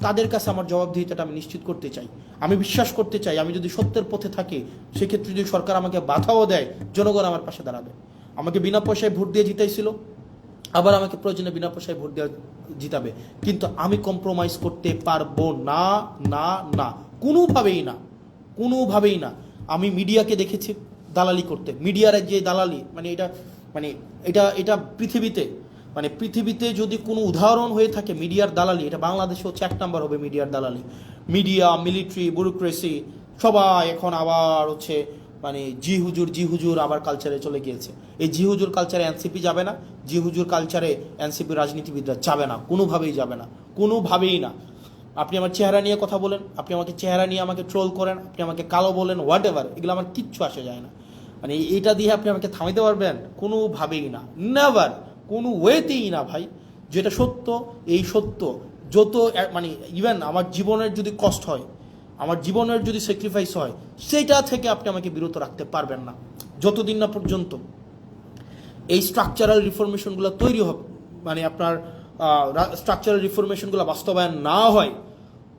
তাদের কাছে আমার জবাবদিহিতাটা আমি নিশ্চিত করতে চাই। আমি বিশ্বাস করতে চাই, আমি যদি সত্যের পথে থাকি, সেক্ষেত্রে যদি সরকার আমাকে বাধাও দেয়, জনগণ আমার পাশে দাঁড়াবে। আমাকে বিনা পয়সায় ভোট দিয়ে জিতাইছিল, আবার আমাকে প্রয়োজনে বিনা পয়সায় ভোট দেওয়া জিতাবে, কিন্তু আমি কম্প্রোমাইজ করতে পারবো না, না না, কোনোভাবেই না, কোনোভাবেই না। আমি মিডিয়াকে দেখেছি দালালি করতে, মিডিয়ার যে দালালি, মানে এটা মানে এটা এটা পৃথিবীতে মানে পৃথিবীতে যদি কোনো উদাহরণ হয়ে থাকে মিডিয়ার দালালি, এটা বাংলাদেশে হচ্ছে 1 নাম্বার হবে মিডিয়ার দালালি। মিডিয়া, মিলিটারি, ব্যুরোক্রেসি সবাই এখন আবার হচ্ছে মানে জি হুজুর আবার কালচারে চলে গিয়েছে। এই জি হুজুর কালচারে এনসিপি যাবে না, জি হুজুর কালচারে এনসিপি রাজনীতিবিদরা যাবে না, কোনোভাবেই যাবে না, কোনোভাবেই না। আপনি আমার চেহারা নিয়ে কথা বলেন, আপনি আমাকে চেহারা নিয়ে আমাকে ট্রোল করেন, আপনি আমাকে কালো বলেন, হোয়াট এভার, এগুলো আমার কিচ্ছু আসে যায় না। মানে এইটা দিয়ে আপনি আমাকে থামাইতে পারবেন? কোনোভাবেই না, নেভার, কোনো ওয়েতেই না ভাই। যেটা সত্য, এই সত্য, যত মানে ইভেন আমার জীবনের যদি কষ্ট হয়, আমার জীবনের যদি স্যাক্রিফাইস হয়, সেইটা থেকে আপনি আমাকে বিরত রাখতে পারবেন না, যতদিন না পর্যন্ত এই স্ট্রাকচারাল রিফরমেশনগুলো তৈরি হবে, মানে আপনার স্ট্রাকচারাল রিফরমেশনগুলো বাস্তবায়ন না হয়,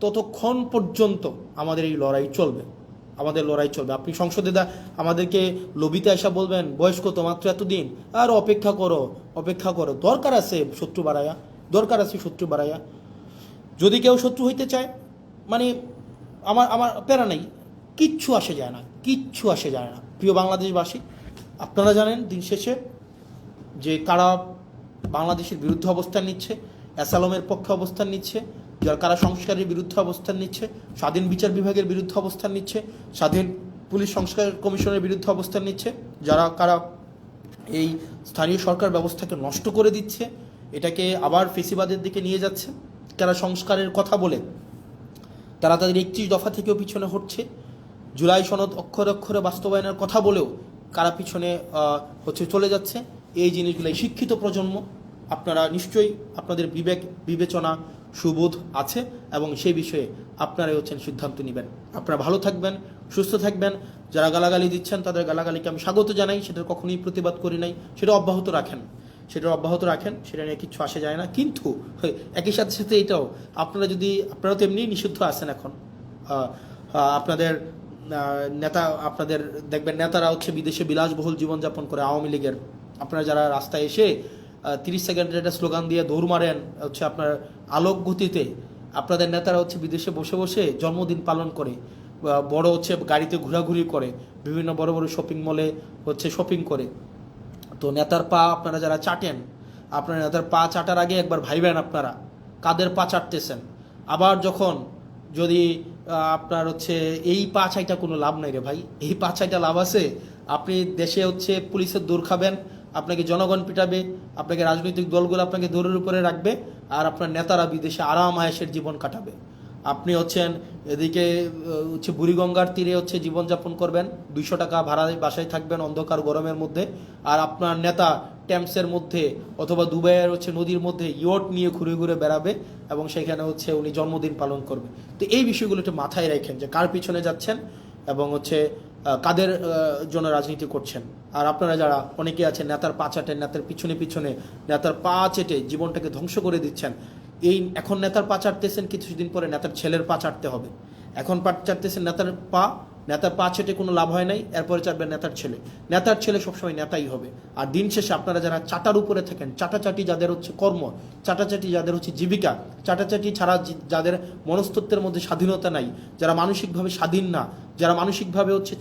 ততক্ষণ পর্যন্ত আমাদের এই লড়াই চলবে, আমাদের লড়াই চলবে। আপনি সংসদে আমাদেরকে লবিতে আসা বলবেন বয়স কত, মাত্র এতদিন, আর অপেক্ষা করো, অপেক্ষা করো, দরকার আছে শত্রু বাড়াইয়া, দরকার আছে শত্রু বাড়াইয়া। যদি কেউ শত্রু হইতে চায়, মানে আমার আমার প্যারা নেই, কিচ্ছু আসে যায় না, কিচ্ছু আসে যায় না। প্রিয় বাংলাদেশবাসী, আপনারা জানেন দিন শেষে যে কারা বাংলাদেশের বিরুদ্ধে অবস্থান নিচ্ছে, অ্যাসালমের পক্ষে অবস্থান নিচ্ছে, যারা কারা সংস্কারের বিরুদ্ধে অবস্থান নিচ্ছে, স্বাধীন বিচার বিভাগের বিরুদ্ধে অবস্থান নিচ্ছে, স্বাধীন পুলিশ সংস্কার কমিশনের বিরুদ্ধে অবস্থান নিচ্ছে, যারা কারা এই স্থানীয় সরকার ব্যবস্থাকে নষ্ট করে দিচ্ছে, এটাকে আবার ফেসিবাদের দিকে নিয়ে যাচ্ছে, কারা সংস্কারের কথা বলে তারা তাদের 31 দফা থেকেও পিছনে হটছে, জুলাই সনদ অক্ষরে অক্ষরে বাস্তবায়নের কথা বলেও কারা পিছনে হচ্ছে চলে যাচ্ছে। এই জিনিসগুলাই শিক্ষিত প্রজন্ম, আপনারা নিশ্চয়ই আপনাদের বিবেক বিবেচনা সুবোধ আছে এবং সেই বিষয়ে আপনারাই হচ্ছেন সিদ্ধান্ত নেবেন। আপনারা ভালো থাকবেন, সুস্থ থাকবেন। যারা গালাগালি দিচ্ছেন তাদের গালাগালিকে আমি স্বাগত জানাই, সেটার কখনোই প্রতিবাদ করি নাই, সেটা অব্যাহত রাখেন, সেটা নিয়ে কিচ্ছু আসে যায় না। কিন্তু একই সাথে সাথে এটাও আপনারা তো এমনি নিষিদ্ধ আছেন এখন, আপনাদের নেতা, আপনাদের দেখবেন নেতারা হচ্ছে বিদেশে বিলাসবহুল জীবনযাপন করে আওয়ামী লীগের। আপনারা যারা রাস্তায় এসে 30 সেকেন্ডের একটা স্লোগান দিয়ে দৌড় মারেন হচ্ছে আপনার আলোক গতিতে, আপনাদের নেতারা হচ্ছে বিদেশে বসে বসে জন্মদিন পালন করে, বড় হচ্ছে গাড়িতে ঘোরাঘুরি করে, বিভিন্ন বড় বড় শপিং মলে হচ্ছে শপিং করে। তো নেতার পা আপনারা যারা চাটেন, আপনার নেতার পা চাটার আগে একবার ভাইবেন আপনারা কাদের পা চাটতেছেন। আবার যখন যদি আপনার হচ্ছে এই পা চাইটা কোনো লাভ নাই রে ভাই, এই পা চাইটা লাভ আছে। আপনি দেশে হচ্ছে পুলিশের দৌড় খাবেন, আপনাকে জনগণ পিটাবে, আপনাকে রাজনৈতিক দলগুলো আপনাকে দৌড়ের উপরে রাখবে, আর আপনার নেতারা বিদেশে আরাম আয়েশের জীবন কাটাবে। আপনি হচ্ছেন এদিকে হচ্ছে বুড়িগঙ্গার তীরে হচ্ছে জীবনযাপন করবেন, 200 টাকা ভাড়ায় বাসায় থাকবেন অন্ধকার গরমের মধ্যে, আর আপনার নেতা ট্যাম্পসের মধ্যে অথবা দুবাইয়ের হচ্ছে নদীর মধ্যে ইয়ট নিয়ে ঘুরে ঘুরে বেড়াবে এবং সেখানে হচ্ছে উনি জন্মদিন পালন করবে। তো এই বিষয়গুলো একটু মাথায় রাখেন যে কার পিছনে যাচ্ছেন এবং হচ্ছে কাদের জন্য রাজনীতি করছেন। আর আপনারা যারা অনেকে আছেন নেতার পা চাটেন, নেতার পিছনে পিছনে নেতার পা চেটে জীবনটাকে ধ্বংস করে দিচ্ছেন, এই এখন নেতার পা চাটতেছেন, কিছুদিন পরে নেতার ছেলের পা চাটতে হবে, এখন চাটতেছেন নেতার পা, নেতার পা চেটে কোনো লাভ হয় নাই, এরপরে চাটবেন নেতার ছেলে। নেতার ছেলে সবসময় নেতাই হবে। আর দিন শেষে আপনারা যারা চাটার উপরে থাকেন, চাটাচাটি যাদের হচ্ছে কর্ম, চাটাচাটি যাদের হচ্ছে জীবিকা, চাটাচাটি ছাড়া যাদের মনস্তত্ত্বের মধ্যে স্বাধীনতা নাই, যারা মানসিকভাবে স্বাধীন না, যারা মানসিকভাবে হচ্ছে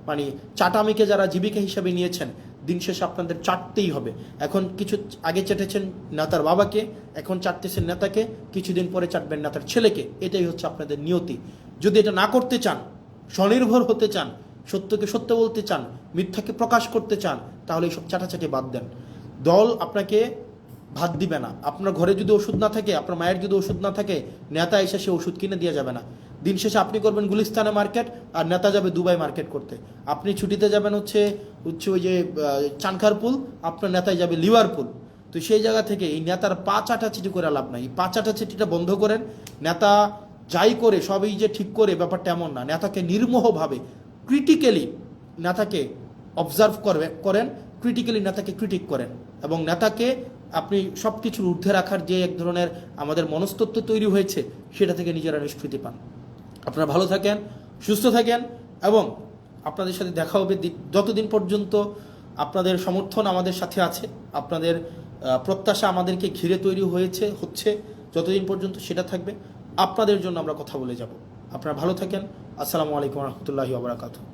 মানে চাটামিকে যারা জীবিকা হিসাবে নিয়েছেন, দিন শেষে আপনাদের চাটতেই হবে। এখন কিছু আগে চেটেছেন নেতার বাবাকে, এখন চাটতেছেন নেতাকে, কিছুদিন পরে চাটবেন নেতার ছেলেকে। এটাই হচ্ছে আপনাদের নিয়তি। যদি এটা না করতে চান, স্বনির্ভর হতে চান, সত্যকে সত্য বলতে চান, মিথ্যাকে প্রকাশ করতে চান, তাহলে এইসব চাটাচাটি বাদ দেন। দল আপনাকে ভাত দিবে না। আপনার ঘরে যদি ওষুধ না থাকে, আপনার মায়ের যদি ওষুধ না থাকে, নেতা এসে সে ওষুধ কিনে দিয়ে যাবে না। দিন শেষে আপনি করবেন গুলিস্তানে মার্কেট, আর নেতা যাবে দুবাই মার্কেট করতে। আপনি ছুটিতে যাবেন হচ্ছে ওই যে চানখারপুল, আপনার নেতায় যাবে লিভারপুল। তো সেই জায়গা থেকে এই নেতার পা চাটাচিটি করে লাভ নাই। এই পা চাটাচিটিটা বন্ধ করেন। নেতা যাই করে সবই যে ঠিক করে, ব্যাপারটা এমন না। নেতাকে নির্মোহভাবে ক্রিটিক্যালি নেতাকে অবজার্ভ করেন, ক্রিটিক্যালি নেতাকে ক্রিটিক করেন, এবং নেতাকে আপনি সব কিছুর ঊর্ধ্বে রাখার যে এক ধরনের আমাদের মনস্তত্ত্ব তৈরি হয়েছে, সেটা থেকে নিজেরা নিষ্কৃতি পান। আপনারা ভালো থাকেন, সুস্থ থাকেন, এবং আপনাদের সাথে দেখা হবে যতদিন পর্যন্ত আপনাদের সমর্থন আমাদের সাথে আছে, আপনাদের প্রত্যাশা আমাদেরকে ঘিরে তৈরি হচ্ছে, যতদিন পর্যন্ত সেটা থাকবে, আপনাদের জন্য আমরা কথা বলে যাব। আপনারা ভালো থাকেন। আসসালামু আলাইকুম রহমতুল্লাহি ওয়া বারাকাতুহু।